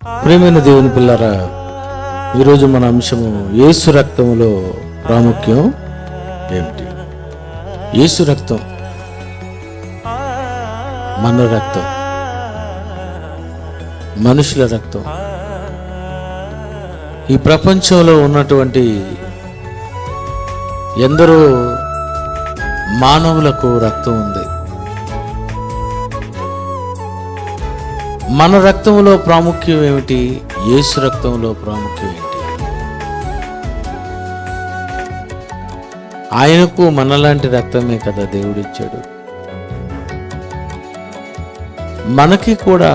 ప్రియమైన దేవుని పిల్లరా, ఈరోజు మన అంశము యేసు రక్తములో ప్రాముఖ్యం ఏమిటి? యేసు రక్తం మన రక్తం, మనుషుల రక్తం. ఈ ప్రపంచంలో ఉన్నటువంటి ఎందరో మానవులకు రక్తం ఉంది. మన రక్తంలో ప్రాముఖ్యం ఏమిటి? యేసు రక్తంలో ప్రాముఖ్యం ఏంటి? ఆయనకు మనలాంటి రక్తమే కదా దేవుడిచ్చాడు. మనకి కూడా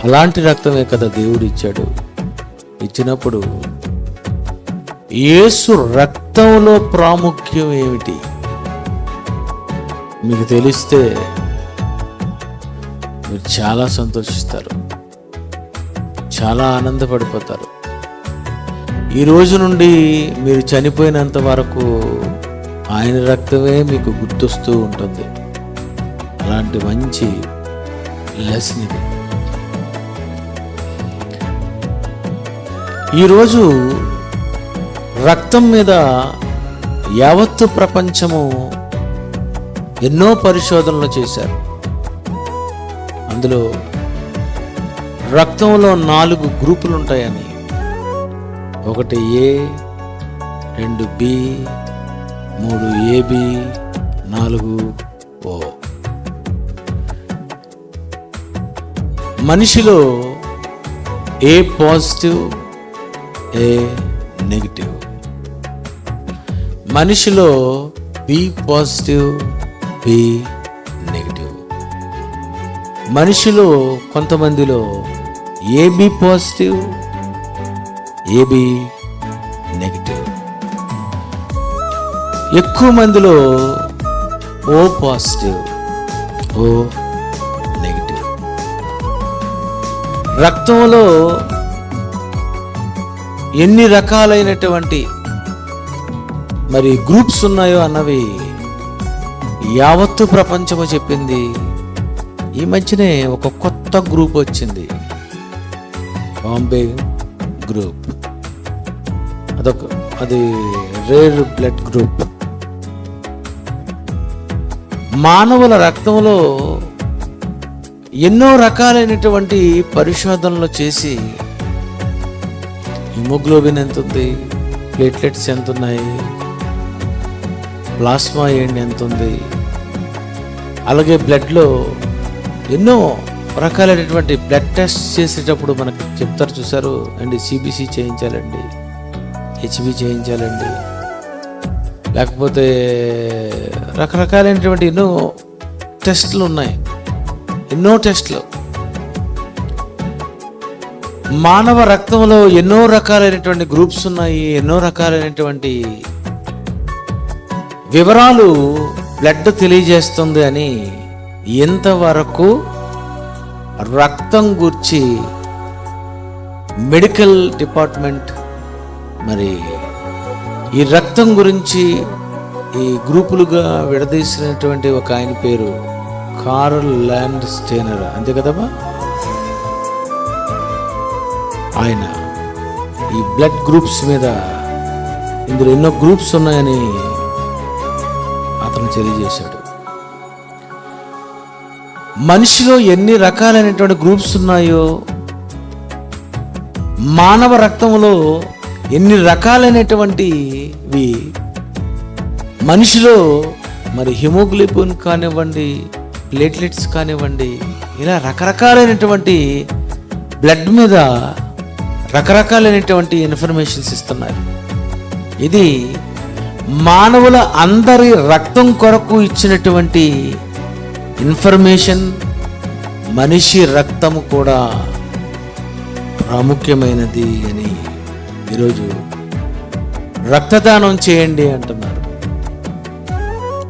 అలాంటి రక్తమే కదా దేవుడిచ్చాడు. ఇచ్చినప్పుడు యేసు రక్తంలో ప్రాముఖ్యం ఏమిటి మీకు తెలిస్తే మీరు చాలా సంతోషిస్తారు, చాలా ఆనందపడిపోతారు. ఈ రోజు నుండి మీరు చనిపోయినంత వరకు ఆయన రక్తమే మీకు గుర్తొస్తూ ఉంటుంది. అలాంటి మంచి లెసన్ ఇది. ఈరోజు రక్తం మీద యావత్తు ప్రపంచము ఎన్నో పరిశోధనలు చేశారు. అందులో రక్తంలో 4 గ్రూపులు ఉంటాయని, 1 A, 2 B, 3 AB, 4 O. మనిషిలో A పాజిటివ్, A నెగిటివ్. మనిషిలో B పాజిటివ్, B నెగిటివ్. మనిషిలో కొంతమందిలో AB పాజిటివ్, AB నెగిటివ్. ఎక్కువ మందిలో O పాజిటివ్, O నెగిటివ్. రక్తంలో ఎన్ని రకాలైనటువంటి గ్రూప్స్ ఉన్నాయో అన్నవి యావత్తు ప్రపంచము చెప్పింది. ఈ మధ్యనే ఒక కొత్త గ్రూప్ వచ్చింది, బాంబే గ్రూప్. అది రేర్ బ్లడ్ గ్రూప్. మానవుల రక్తంలో ఎన్నో రకాలైనటువంటి పరిశోధనలు చేసి హిమోగ్లోబిన్ ఎంత ఉంది, ప్లేట్లెట్స్ ఎంత ఉన్నాయి, ప్లాస్మా ఎంత ఉంది, అలాగే బ్లడ్లో ఎన్నో రకాలైనటువంటి బ్లడ్ టెస్ట్ చేసేటప్పుడు మనకు చెప్తారు, చూసారు అండి, సిబిసి చేయించాలండి, హెచ్బి చేయించాలండి, లేకపోతే రకరకాలైనటువంటి ఎన్నో టెస్టులు ఉన్నాయి, ఎన్నో టెస్టులు. మానవ రక్తంలో ఎన్నో రకాలైనటువంటి గ్రూప్స్ ఉన్నాయి, ఎన్నో రకాలైనటువంటి వివరాలు బ్లడ్ తెలియజేస్తుంది అని ఎంతవరకు రక్తం గురించి మెడికల్ డిపార్ట్మెంట్ ఈ రక్తం గురించి ఈ గ్రూపులుగా విడదీసినటువంటి ఒక ఆయన పేరు కార్ల్ ల్యాండ్ స్టైనర్, అంతే కదమ్మా. ఆయన ఈ బ్లడ్ గ్రూప్స్ మీద ఇందులో ఎన్నో గ్రూప్స్ ఉన్నాయని అతను తెలియజేశాడు. మనిషిలో ఎన్ని రకాలైనటువంటి గ్రూప్స్ ఉన్నాయో, మానవ రక్తంలో ఎన్ని రకాలైనటువంటివి, మనిషిలో హిమోగ్లోబిన్ కానివ్వండి, ప్లేట్లెట్స్ కానివ్వండి, ఇలా రకరకాలైనటువంటి బ్లడ్ మీద రకరకాలైనటువంటి ఇన్ఫర్మేషన్స్ ఇస్తున్నారు. ఇది మానవుల అందరి రక్తం కొరకు ఇచ్చినటువంటి ఇన్ఫర్మేషన్. మనిషి రక్తము కూడా ప్రాముఖ్యమైనది అని ఈరోజు రక్తదానం చేయండి అంటున్నారు.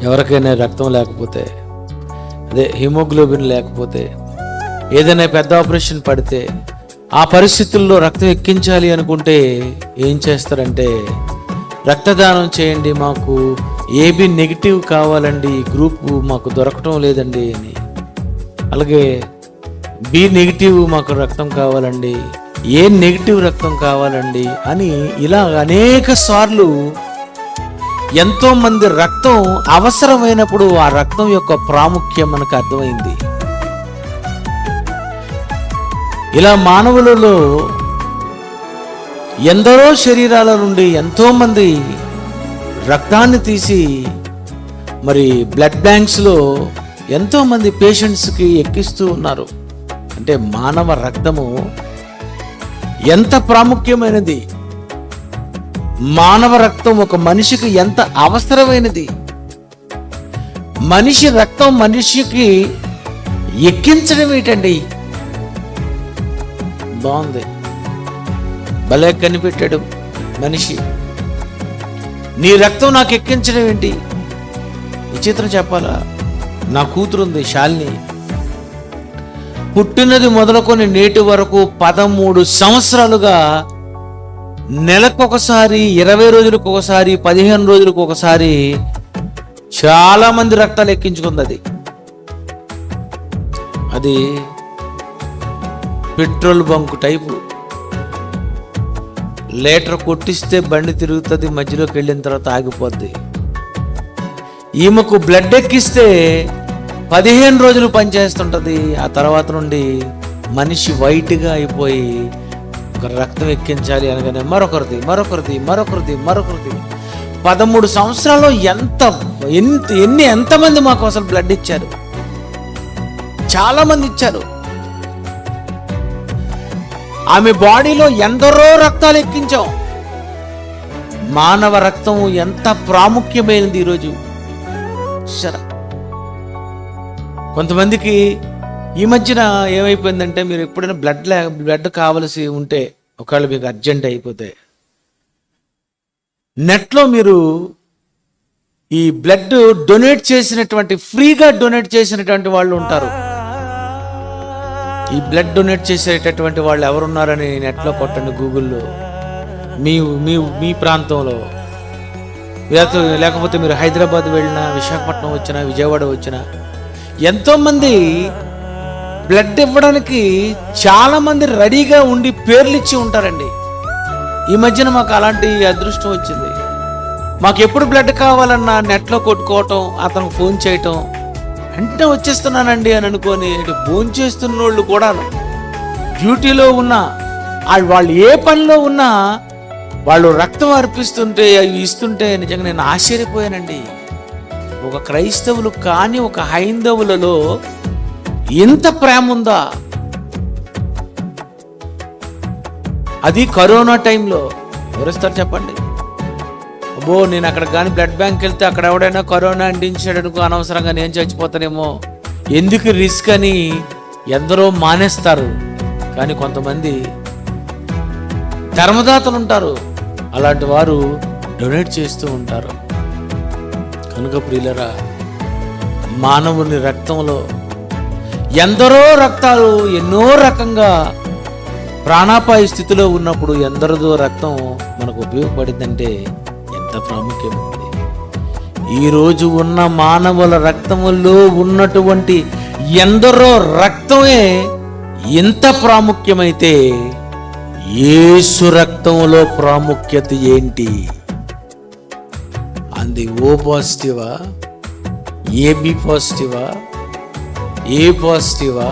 ఎవరికైనా రక్తం లేకపోతే, హిమోగ్లోబిన్ లేకపోతే, ఏదైనా పెద్ద ఆపరేషన్ పడితే, ఆ పరిస్థితుల్లో రక్తం ఎక్కించాలి అనుకుంటే ఏం చేస్తారంటే, రక్తదానం చేయండి, మాకు ఏబి నెగిటివ్ కావాలండి, ఈ గ్రూప్ మాకు దొరకటం లేదండి అని, అలాగే బి నెగిటివ్ మాకు రక్తం కావాలండి, ఏ నెగిటివ్ రక్తం కావాలండి అని ఇలా అనేక సార్లు ఎంతో మంది రక్తం అవసరమైనప్పుడు ఆ రక్తం యొక్క ప్రాముఖ్యం మనకు అర్థమైంది. ఇలా మానవులలో ఎందరో శరీరాల నుండి ఎంతో మంది రక్తాన్ని తీసి మరి బ్లడ్ బ్యాంక్స్లో ఎంతో మంది పేషెంట్స్కి ఎక్కిస్తూ ఉన్నారు. అంటే మానవ రక్తము ఎంత ప్రాముఖ్యమైనది, మానవ రక్తం ఒక మనిషికి ఎంత అవసరమైనది, మనిషి రక్తం మనిషికి ఎక్కించడం ఏంటండి. బాగుంది, భలే కనిపెట్టాడు మనిషి. నీ రక్తం నాకు ఎక్కించడం ఏంటి? విచిత్రం చెప్పాలా, నా కూతురుంది శాలిని, పుట్టినది మొదలుకొని నేటి వరకు 13 సంవత్సరాలుగా నెలకొకసారి, 20 రోజులకు ఒకసారి, 15 రోజులకు ఒకసారి చాలా మంది రక్తాలు ఎక్కించుకుంది. అది పెట్రోల్ బంక్ టైపు, లీటర్ కొట్టిస్తే బండి తిరుగుతుంది, మధ్యలోకి వెళ్ళిన తర్వాత ఆగిపోద్ది. ఈమెకు బ్లడ్ ఎక్కిస్తే 15 రోజులు పనిచేస్తుంటుంది. ఆ తర్వాత నుండి మనిషి వైట్గా అయిపోయి ఒక రక్తం ఎక్కించాలి అనగానే మరొకరిది 13 సంవత్సరాల్లో ఎంతమంది మాకు అసలు బ్లడ్ ఇచ్చారు, చాలా మంది ఇచ్చారు. ఆమె బాడీలో ఎందరో రక్తాలు ఎక్కించాం. మానవ రక్తం ఎంత ప్రాముఖ్యమైనది ఈరోజు. సరే, కొంతమందికి ఈ మధ్యన ఏమైపోయిందంటే, మీరు ఎప్పుడైనా బ్లడ్ కావలసి ఉంటే, ఒకవేళ మీకు అర్జెంట్ అయిపోతే, నెట్లో మీరు ఈ బ్లడ్ డొనేట్ చేసినటువంటి, ఫ్రీగా డొనేట్ చేసినటువంటి వాళ్ళు ఉంటారు. ఈ బ్లడ్ డొనేట్ చేసేటటువంటి వాళ్ళు ఎవరున్నారని నెట్లో కొట్టండి, గూగుల్లో. మీ ప్రాంతంలో, లేకపోతే మీరు హైదరాబాద్ వెళ్ళినా, విశాఖపట్నం వచ్చినా, విజయవాడ వచ్చినా, ఎంతోమంది బ్లడ్ ఇవ్వడానికి చాలా మంది రెడీగా ఉండి పేర్లు ఇచ్చి ఉంటారండి. ఈ మధ్యన మాకు అలాంటి అదృష్టం వచ్చింది. మాకు ఎప్పుడు బ్లడ్ కావాలన్నా నెట్లో కొట్టుకోవటం, అతనికి ఫోన్ చేయటం, వెంటనే వచ్చేస్తున్నానండి అని అనుకొని ఫోన్ చేస్తున్న వాళ్ళు కూడా డ్యూటీలో ఉన్నా, వాళ్ళు ఏ పనిలో ఉన్నా వాళ్ళు రక్తం అర్పిస్తుంటే, అవి ఇస్తుంటే నిజంగా నేను ఆశ్చర్యపోయానండి. ఒక క్రైస్తవులు కానీ ఒక హైందవులలో ఎంత ప్రేమ ఉందా. అది కరోనా టైంలో ఎవరిస్తారు చెప్పండి? అబ్బో, నేను అక్కడ కానీ బ్లడ్ బ్యాంక్ వెళ్తే అక్కడ ఎవడైనా కరోనా అంటించాడు అనుకో, అనవసరంగా నేను చచ్చిపోతానేమో, ఎందుకు రిస్క్ అని ఎందరో మానేస్తారు. కానీ కొంతమంది ధర్మదాతలు ఉంటారు, అలాంటి వారు డొనేట్ చేస్తూ ఉంటారు. కనుక ప్రియులరా, మానవుని రక్తంలో ఎందరో రక్తాలు ఎన్నో రకంగా ప్రాణాపాయ స్థితిలో ఉన్నప్పుడు ఎందరిదో రక్తం మనకు ఉపయోగపడిందంటే ఎంత ప్రాముఖ్యమైనది. ఈరోజు ఉన్న మానవుల రక్తములో ఉన్నటువంటి ఎందరో రక్తమే ఎంత ప్రాముఖ్యమైతే, యేసు రక్తంలో ప్రాముఖ్యత ఏంటి? అంది ఓ పాజిటివా, ఏబి పాజిటివా, ఏ పాజిటివా,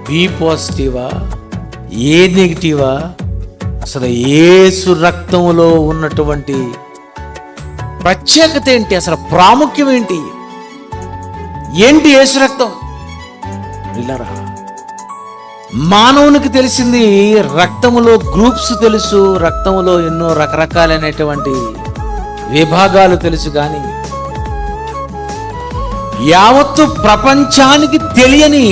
బి పాజిటివా, ఏ నెగిటివా? అసలు యేసు రక్తంలో ఉన్నటువంటి ప్రత్యేకత ఏంటి? అసలు ప్రాముఖ్యం ఏంటి? యేసు రక్తం? ఇలారా, మానవునికి తెలిసింది రక్తములో గ్రూప్స్ తెలుసు, రక్తములో ఎన్నో రకరకాలైనటువంటి విభాగాలు తెలుసు, కానీ యావత్తు ప్రపంచానికి తెలియని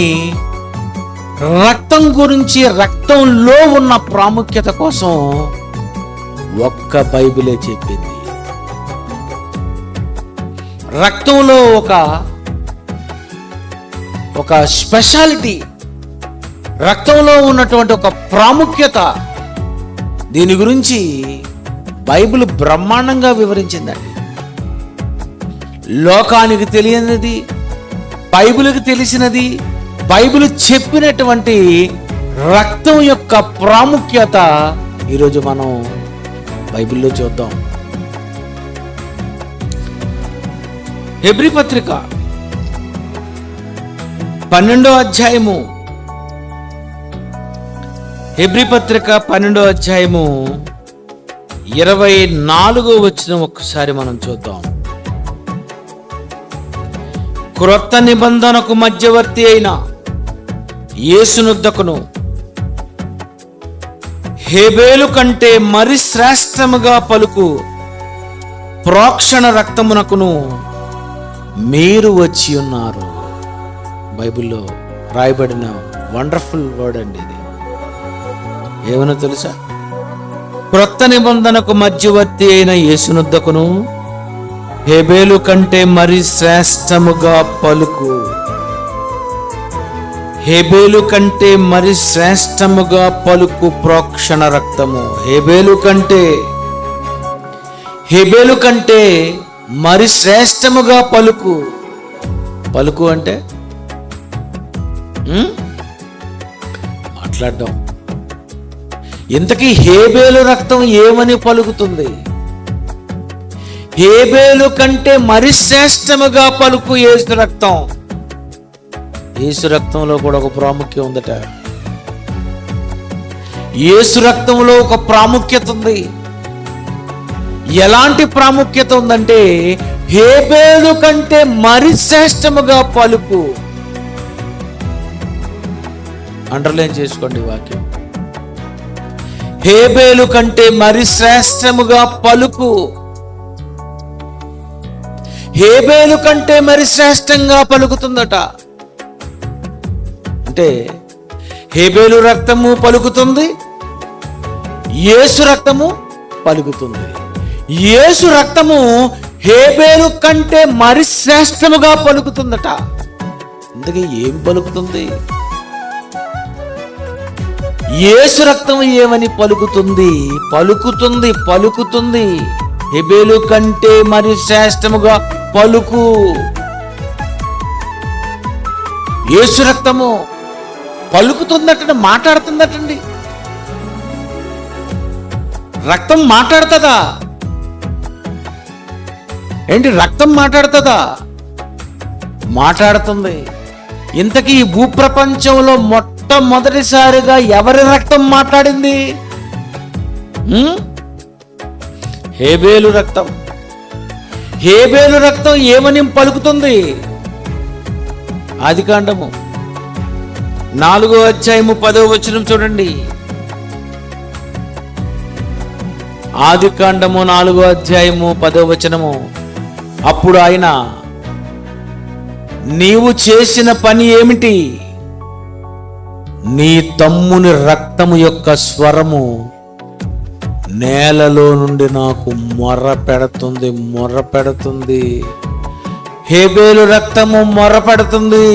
రక్తం గురించి, రక్తంలో ఉన్న ప్రాముఖ్యత కోసం ఒక్క బైబిలే చెప్పింది. రక్తంలో ఒక స్పెషాలిటీ, రక్తంలో ఉన్నటువంటి ఒక ప్రాముఖ్యత, దీని గురించి బైబిల్ బ్రహ్మాండంగా వివరించిందండి. లోకానికి తెలియనిది బైబిల్కి తెలిసినది, బైబిల్ చెప్పినటువంటి రక్తం యొక్క ప్రాముఖ్యత ఈరోజు మనం బైబిల్లో చూద్దాం. హెబ్రీ పత్రిక 12వ అధ్యాయము, హెబ్రీ పత్రిక 12వ అధ్యాయము 24వ వచనం ఒక్కసారి మనం చూద్దాం. క్రొత్త నిబంధనకు మధ్యవర్తి అయిన యేసునొద్దకును హేబేలు కంటే మరి శ్రేష్టముగా పలుకు ప్రోక్షణ రక్తమునకును మీరు వచ్చి ఉన్నారు. బైబిల్లో రాయబడిన వండర్ఫుల్ వర్డ్ అండి ఇది. ఏమన్నా తెలుసా? క్రొత్త నిబంధనకు మధ్యవర్తి అయిన యేసునొద్దకును హేబేలు కంటే మరి శ్రేష్టముగా పలుకు. హేబేలు కంటే మరి శ్రేష్టముగా పలుకు ప్రోక్షణ రక్తము. హేబేలు కంటే మరి శ్రేష్టముగా పలుకు. పలుకు అంటే మాట్లాడడం. ఇంతకీ హేబేలు రక్తం ఏమని పలుకుతుంది? హేబేలు కంటే మరి శ్రేష్టముగా పలుకు యేసు రక్తం. యేసు రక్తంలో కూడా ఒక ప్రాముఖ్యం ఉందట. యేసు రక్తంలో ఒక ప్రాముఖ్యత ఉంది. ఎలాంటి ప్రాముఖ్యత ఉందంటే హేబేలు కంటే మరి శ్రేష్టముగా పలుకు. అండర్లైన్ చేసుకోండి వాక్యం. హేబేలు కంటే మరి శ్రేష్టముగా పలుకు. హేబేలు కంటే మరి శ్రేష్టంగా పలుకుతుందట. అంటే హేబేలు రక్తము పలుకుతుంది, యేసు రక్తము పలుకుతుంది. యేసు రక్తము హేబేలు కంటే మరి శ్రేష్టముగా పలుకుతుందట. అందుకే ఏం పలుకుతుంది? యేసు రక్తం ఏమని పలుకుతుంది? పలుకుతుంది. హేబేలు కంటే మరి శ్రేష్టముగా పలుకు. యేసు రక్తము పలుకుతుందట, మాట్లాడుతుందటండి. రక్తం మాట్లాడుతుందా ఏంటి? రక్తం మాట్లాడుతుందా? మాట్లాడుతుంది. ఇంతకీ ఈ భూప్రపంచంలో మొట్టమొదటిసారిగా ఎవరి రక్తం మాట్లాడింది? హేబేలు రక్తం. హేబేలు రక్తం ఏమని పలుకుతుంది? ఆదికాండము 4వ అధ్యాయము 10వ వచనం చూడండి. ఆదికాండము 4వ అధ్యాయము 10వ వచనము. అప్పుడు ఆయన, నీవు చేసిన పని ఏమిటి? నీ తమ్ముని రక్తము యొక్క స్వరము నేలలో నుండి నాకు మొర్ర పెడుతుంది. హేబేలు రక్తము మొర్ర పెడుతుంది.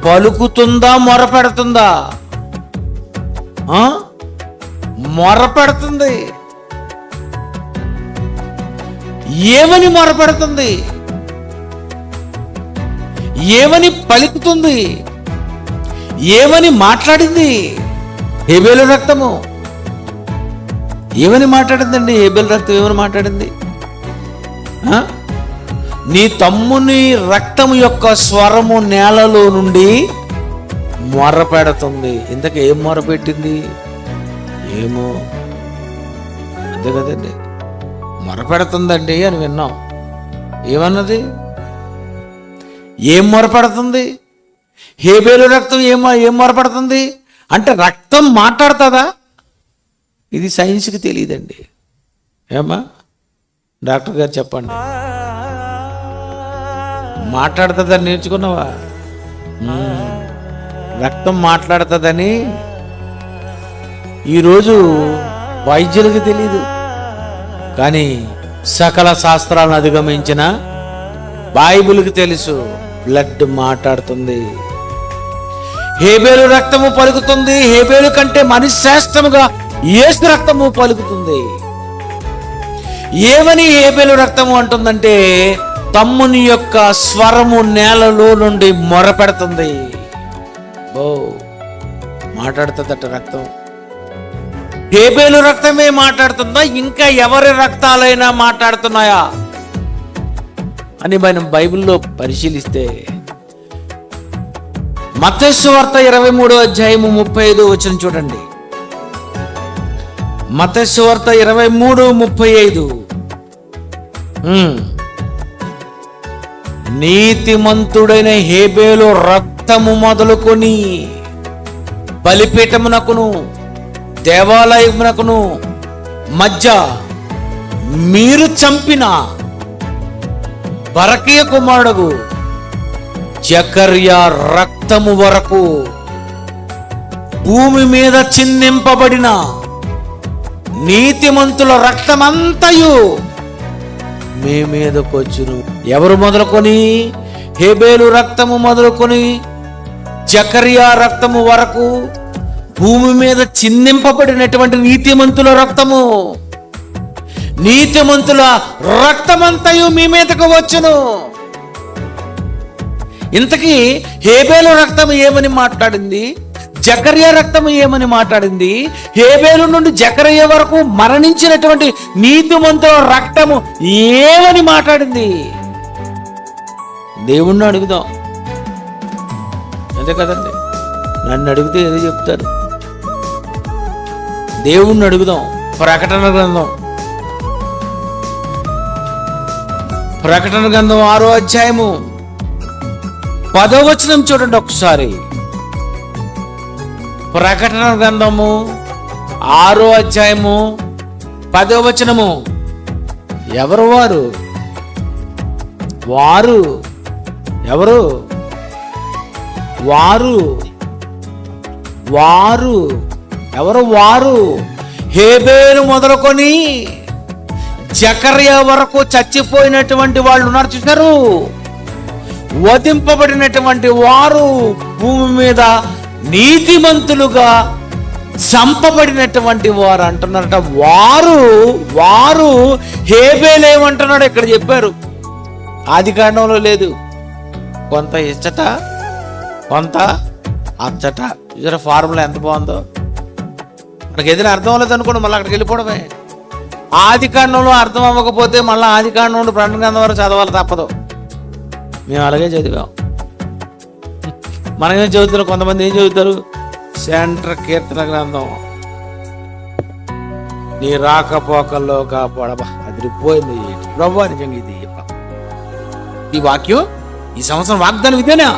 పలుకుతుందా? మొర్ర పెడుతుందా? మొర్ర పెడుతుంది. ఏమని మొర్ర పెడుతుంది? ఏమని పలుకుతుంది? ఏమని మాట్లాడింది? హేబేలు రక్తము ఏమని మాట్లాడిందండి? హేబేలు రక్తం ఏమని మాట్లాడింది? నీ తమ్ముని రక్తము యొక్క స్వరము నేలలో నుండి మొర్ర పెడుతుంది. ఇంతకు ఏం మొర్ర పెట్టింది? ఏమో, అంతే కదండి. మొర్ర పెడుతుందండి అని విన్నాం. ఏమన్నది? ఏం మొర్ర పెడుతుంది? హేబేలు రక్తం ఏం మొర్ర పెడుతుంది అంటే రక్తం మాట్లాడుతుందా? ఇది సైన్స్కి తెలియదండి. ఏమా డాక్టర్ గారు చెప్పండి. మాట్లాడుతుందని నేర్చుకున్నావా? రక్తం మాట్లాడుతుందని ఈరోజు వైద్యులకు తెలియదు, కానీ సకల శాస్త్రాలను అధిగమించిన బైబిల్కి తెలుసు. బ్లడ్ మాట్లాడుతుంది. హేబేలు రక్తము పలుకుతుంది. హేబేలు కంటే మరి శ్రేష్టముగా యేసు రక్తము పలుకుతుంది. ఏమని హేబేలు రక్తము అంటుందంటే తమ్ముని యొక్క స్వరము నేలలో నుండి మొరపెడుతుంది. మాట్లాడుతుందట రక్తం. హేబేలు రక్తమే మాట్లాడుతుందా, ఇంకా ఎవరి రక్తాలైనా మాట్లాడుతున్నాయా అని మనం బైబిల్లో పరిశీలిస్తే మత్తయి సువార్త 23:35 చూడండి. మత్తయి సువార్త 23:35. నీతిమంతుడైన హేబేలు రక్తము మొదలుకొని బలిపీఠమునకును దేవాలయమునకును మధ్య మీరు చంపిన బరకీయ కుమారుడు జకర్యా రక్తము వరకు భూమి మీద చిందింపబడిన నీతిమంతుల రక్తమంతయు మీ మీదకొచ్చును. ఎవరు మొదలుకొని? హేబేలు రక్తము మొదలుకొని జకర్యా రక్తము వరకు భూమి మీద చిందింపబడినటువంటి నీతిమంతుల రక్తము, నీతిమంతుల రక్తమంతయు మీ మీదకు వచ్చును. ఇంతకీ హేబేలు రక్తం ఏమని మాట్లాడింది? జకర్యా రక్తం ఏమని మాట్లాడింది? హేబేలు నుండి జకర్యా వరకు మరణించినటువంటి నీతిమంతుల రక్తము ఏమని మాట్లాడింది? దేవుణ్ణి అడుగుదాం, అంతే కదండి. నన్ను అడిగితే ఏదో చెప్తారు. దేవుణ్ణి అడుగుదాం. ప్రకటన గ్రంథం 6:10 చూడండి ఒకసారి. ప్రకటన గ్రంథము 6:10. ఎవరు వారు? వారు ఎవరు? వారు వారు ఎవరు? వారు హేబేలు మొదలుకొని జకర్యా వరకు చచ్చిపోయినటువంటి వాళ్ళు ఉన్నారు, చూసారు? వధింపబడినటువంటి వారు, భూమి మీద నీతిమంతులుగా చంపబడినటువంటి వారు అంటున్నారట. వారు హేబేలు ఏమంటున్నాడు ఇక్కడ చెప్పారు. ఆదికాండంలో లేదు. కొంత ఇచ్చట, కొంత అచ్చట. చూసారా ఫార్ములా ఎంత బాగుందో? మనకి ఏదైనా అర్థం అవ్వలేదు అనుకోండి, మళ్ళీ అక్కడికి వెళ్ళిపోవడమే. ఆదికాండంలో అర్థం అవ్వకపోతే మళ్ళీ ఆదికాండం నుండి ప్రకటన గ్రంథం వరకు చదవాలి, తప్పదు. మేము అలాగే చదివాం. మనమేం చదువుతారు? కొంతమంది ఏం చదువుతారు? సెంటర్ కీర్తన గ్రంథం, నీ రాకపోకల్లో కాపాడబా. అదిరిపోయింది ప్రభు. నిజంగా ఇది ఈ వాక్యం ఈ సంవత్సరం వాగ్దానం ఇదేనా?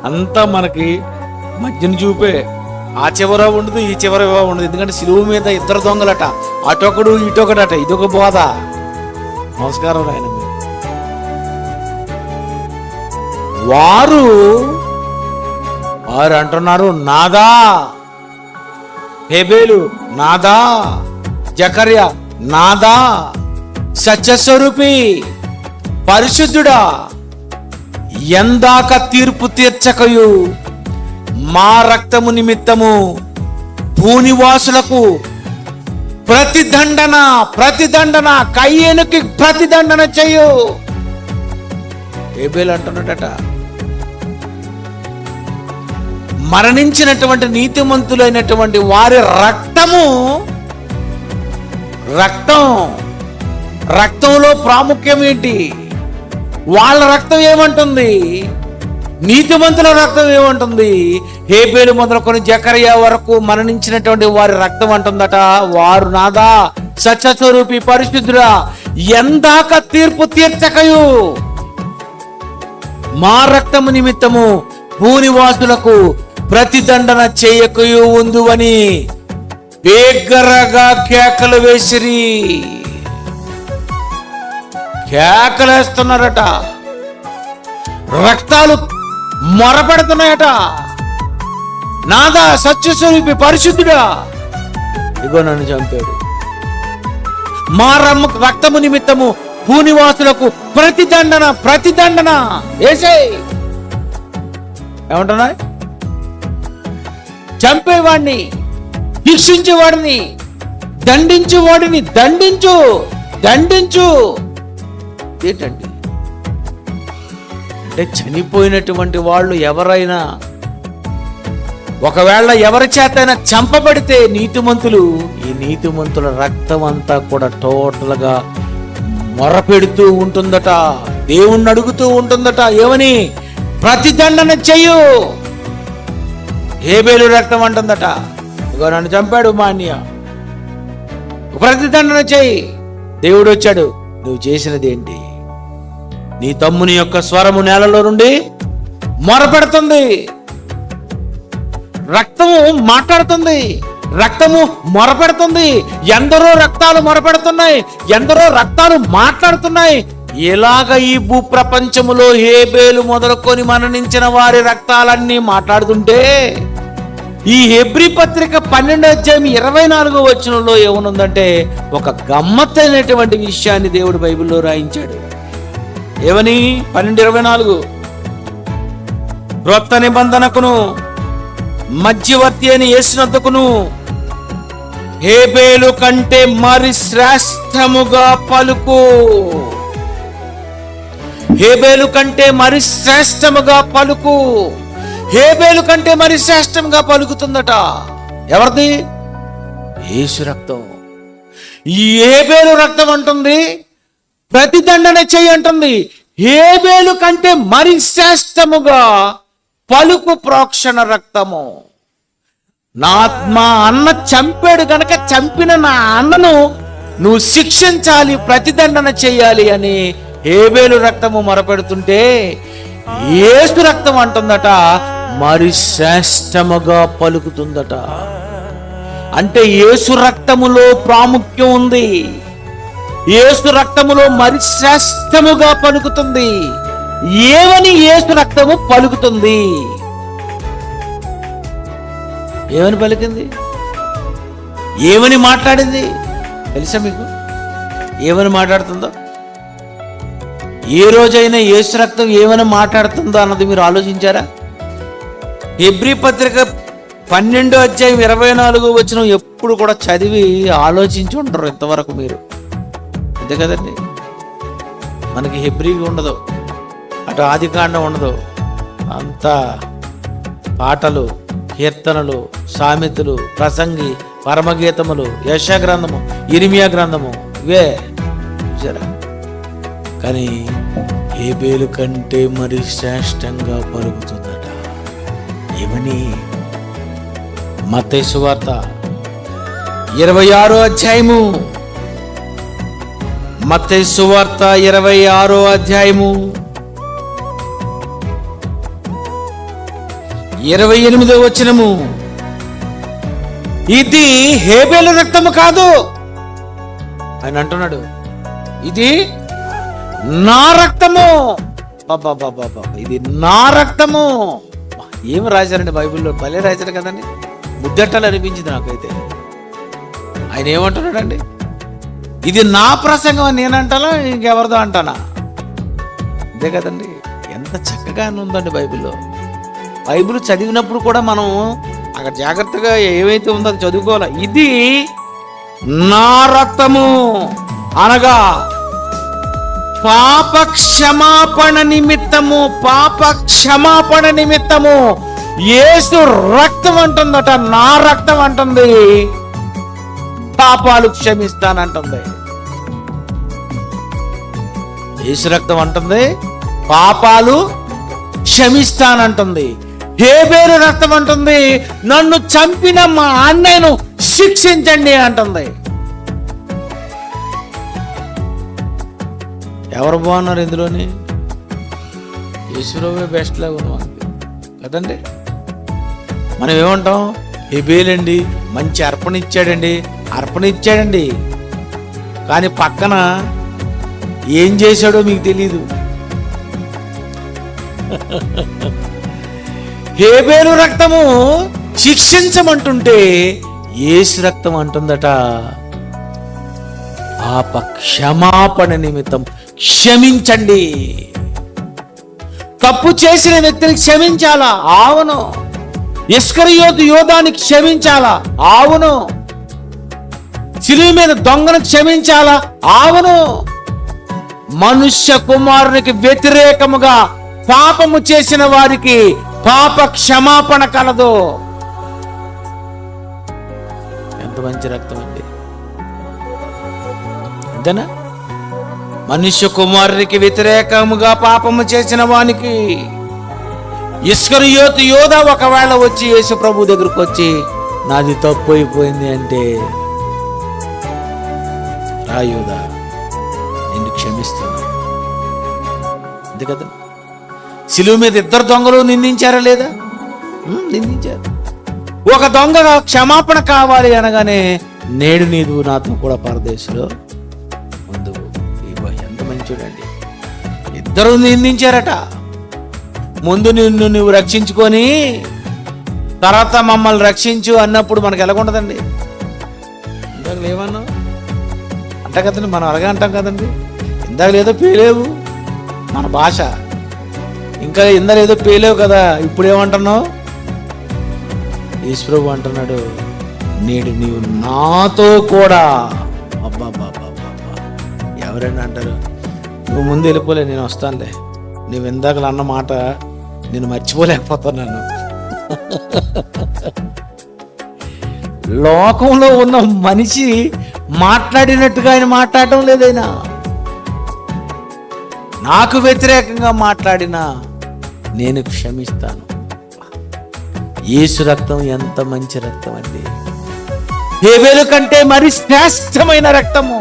అంతా మనకి మధ్యన చూపే. ఆ చివర ఉండదు, ఈ చివర ఉండదు. ఎందుకంటే సిలువు మీద ఇద్దరు దొంగలట, అటొకడు ఇటొకడట. ఇదొక బోధ. నమస్కారం ఆయన. వారు అంటున్నారు, నాదా హేబేలు, నాదా జకర్యా, నాదా సత్యస్వరూపి పరిశుద్ధుడా, ఎందాక తీర్పు తీర్చకయు మా రక్తము నిమిత్తము భూనివాసులకు ప్రతిదండన కయ్యేనుకి ప్రతిదండన చెయ్యు. హేబేలు అంటున్నాడట, మరణించినటువంటి నీతిమంతులైనటువంటి వారి రక్తంలో ప్రాముఖ్యం ఏంటి? వాళ్ళ రక్తం ఏమంటుంది? నీతిమంతుల రక్తం ఏమంటుంది? హేబేలు మొదలుకొని జకర్యా వరకు మరణించినటువంటి వారి రక్తం అంటుందట, వారు నాదా సత్యస్వరూపి పరిశుద్ధుడా, ఎందాక తీర్పు తీర్చకయు మా రక్తము నిమిత్తము భూనివాసులకు ప్రతిదండన చేయకయు ఉందువని బిగ్గరగా కేకలు వేసిరి. కేకలేస్తున్నారట, రక్తాలు మొరపెడుతున్నాయట. నాదా సత్యస్వరూపి పరిశుద్ధుడా, ఇగో నన్ను చంపాడు. మా రక్తము నిమిత్తము భూనివాసులకు ప్రతిదండన వేసే. ఏమంటున్నా? చంపేవాడిని, శిక్షించేవాడిని, దండించేవాడిని దండించు. ఏంటండి? అంటే చనిపోయినటువంటి వాళ్ళు ఎవరైనా ఒకవేళ ఎవరి చేతైనా చంపబడితే నీతిమంతులు, ఈ నీతిమంతుల రక్తం అంతా కూడా టోటల్గా మొరపెడుతూ ఉంటుందట, దేవుణ్ణి అడుగుతూ ఉంటుందట. ఏమని? ప్రతిదండన చెయ్యు. హేబేలు రక్తం అంటుందట, ఇగో నన్ను చంపాడు మా అన్నయ్య, ప్రతిదండన చెయ్యి. దేవుడు వచ్చాడు, నువ్వు చేసినది ఏంటి? నీ తమ్ముని యొక్క స్వరము నేలలో నుండి మొరపెడుతుంది. రక్తము మాట్లాడుతుంది, రక్తము మొరపెడుతుంది. ఎందరో రక్తాలు మొరపెడుతున్నాయి, ఎందరో రక్తాలు మాట్లాడుతున్నాయి. ఇలాగ ఈ భూప్రపంచములో హేబేలు మొదలుకొని మరణించిన వారి రక్తాలన్నీ మాట్లాడుతుంటే, ఈ హెబ్రీ పత్రిక 12:24 ఏమనుందంటే ఒక గమ్మత్తైనటువంటి విషయాన్ని దేవుడు బైబిల్లో రాయించాడు. ఏమని? 12:24 క్రొత్త నిబంధనకును మధ్యవర్తి అని యేసునొద్దకును హేబేలు కంటే మరి శ్రేష్టముగా పలుకు. హేబేలు కంటే మరి శ్రేష్టముగా పలుకు. హేబేలు కంటే మరి శ్రేష్టంగా పలుకుతుందట. ఎవరిది? యేసు రక్తం. ఈ హేబేలు రక్తం అంటుంది ప్రతిదండన చెయ్యి అంటుంది. హేబేలు కంటే మరి శ్రేష్టముగా పలుకు ప్రోక్షణ రక్తము. మా అన్న చంపాడు గనక చంపిన నా అన్నను నువ్వు శిక్షించాలి, ప్రతిదండన చెయ్యాలి అని హేబేలు రక్తము మొరపెడుతుంటే, యేసు రక్తం అంటుందట మరి శ్రేష్టముగా పలుకుతుందట. అంటే యేసు రక్తములో ప్రాముఖ్యం ఉంది. యేసు రక్తములో మరి శ్రేష్టముగా పలుకుతుంది. ఏమని యేసు రక్తము పలుకుతుంది? ఏమని పలికింది? ఏమని మాట్లాడింది తెలుసా మీకు? ఏమని మాట్లాడుతుందో? ఏ రోజైనా యేసు రక్తం ఏమని మాట్లాడుతుందో అన్నది మీరు ఆలోచించారా? హెబ్రీ పత్రిక 12:24 ఎప్పుడు కూడా చదివి ఆలోచించి ఉంటారు ఇంతవరకు మీరు. అంతే కదండి. మనకి హెబ్రీగా ఉండదు, అటు ఆదికాండం ఉండదు, అంతా పాటలు, కీర్తనలు, సామెతలు, ప్రసంగి, పరమగీతములు, యెషయా గ్రంథము, ఇర్మియా గ్రంథము, ఇవే చూసారా. కానీ హేబేలు కంటే మరి శ్రేష్టంగా పలుకుతుందట. ఏమని? మత్తయి సువార్త 26వ అధ్యాయము, మత్తయి సువార్త 26వ అధ్యాయము 28వ వచనము. ఇది హేబేలు రక్తము కాదు ఆయన అంటున్నాడు, ఇది నా రక్తము. ఇది నా రక్తము. ఏమి రాశారండి బైబిల్లో? భలే రాశారు కదండి. ముద్దట్టలు అనిపించింది నాకైతే. ఆయన ఏమంటున్నాడండి? ఇది నా ప్రసంగం అని నేనంటానా, ఇంకెవరిదో అంటానా? అంతే కదండి. ఎంత చక్కగా ఉందండి బైబిల్లో. బైబిల్ చదివినప్పుడు కూడా మనం అక్కడ జాగ్రత్తగా ఏవైతే ఉందో అది చదువుకోవాలి. ఇది నా రక్తము అనగా పాప క్షమాపణ నిమిత్తము, పాప క్షమాపణ నిమిత్తము యేసు రక్తం అంటుందట. నా రక్తం అంటుంది పాపాలు క్షమిస్తానంటుంది. యేసు రక్తం అంటుంది పాపాలు క్షమిస్తానంటుంది. హేబేలు రక్తం అంటుంది నన్ను చంపిన మా అన్నయ్యను శిక్షించండి అంటుంది. ఎవరు బాగున్నారు ఇందులోని? యేసులోవే బెస్ట్ లాగా ఉన్నాం కదండి. మనం ఏమంటాం? హేబేలండి మంచి అర్పణ ఇచ్చాడండి, అర్పణ ఇచ్చాడండి. కానీ పక్కన ఏం చేశాడో మీకు తెలీదు. హేబేలు రక్తము శిక్షించమంటుంటే యేసు రక్తం అంటుందట పాప క్షమాపణ నిమిత్తం క్షమించండి. తప్పు చేసిన వ్యక్తిని క్షమించాలా? అవును. ఇస్కరియోతు యోధాని క్షమించాలా? అవును. సిలువ మీద దొంగను క్షమించాలా? అవును. మనుష్య కుమారునికి వ్యతిరేకముగా పాపము చేసిన వారికి పాప క్షమాపణ కలదు. ఎంత మంచి రక్తం అండి, అంతేనా? మనుష్య కుమారునికి వ్యతిరేకముగా పాపము చేసిన వానికి ఇస్కరియోతు యోధ ఒకవేళ వచ్చి యేసు ప్రభు దగ్గరకు వచ్చి నాది తప్పు అయిపోయింది అంటే, రా యోధా, నిన్ను క్షమిస్తున్నా, అంతే కదా? శిలువ మీద ఇద్దరు దొంగలు నిందించారా లేదా? నిందించారు. ఒక దొంగ క్షమాపణ కావాలి అనగానే, నేడు నీవు నాతో కూడా పరదేశంలో ఉండు. ఎంత మంచిదండి. ఇద్దరు నిందించారట. ముందు నిన్ను నువ్వు రక్షించుకొని తర్వాత మమ్మల్ని రక్షించు అన్నప్పుడు మనకు ఎలాగుండదండి? ఇందాక లేవన్నావు అంట కదండి, మనం అలాగే అంటాం కదండి. ఇందాక లేదో పేలేవు మన భాష, ఇంకా ఇందాక ఏదో పేలేవు కదా, ఇప్పుడు ఏమంటున్నావు? యేసు అంటున్నాడు, నేడు నీవు నాతో కూడా. అబ్బా బాబా బాబా, ఎవరైనా అంటారు నువ్వు ముందు వెళ్ళిపోలే, నేను వస్తానులే, నువ్వు ఇందాకలు అన్న మాట నేను మర్చిపోలేకపోతున్నాను. లోకంలో ఉన్న మనిషి మాట్లాడినట్టుగా ఆయన మాట్లాడటం లేదైనా. నాకు వ్యతిరేకంగా మాట్లాడినా నేను క్షమిస్తాను. యేసు రక్తం ఎంత మంచి రక్తం అండి. హేబెలు కంటే మరి శ్రేష్టమైన రక్తము,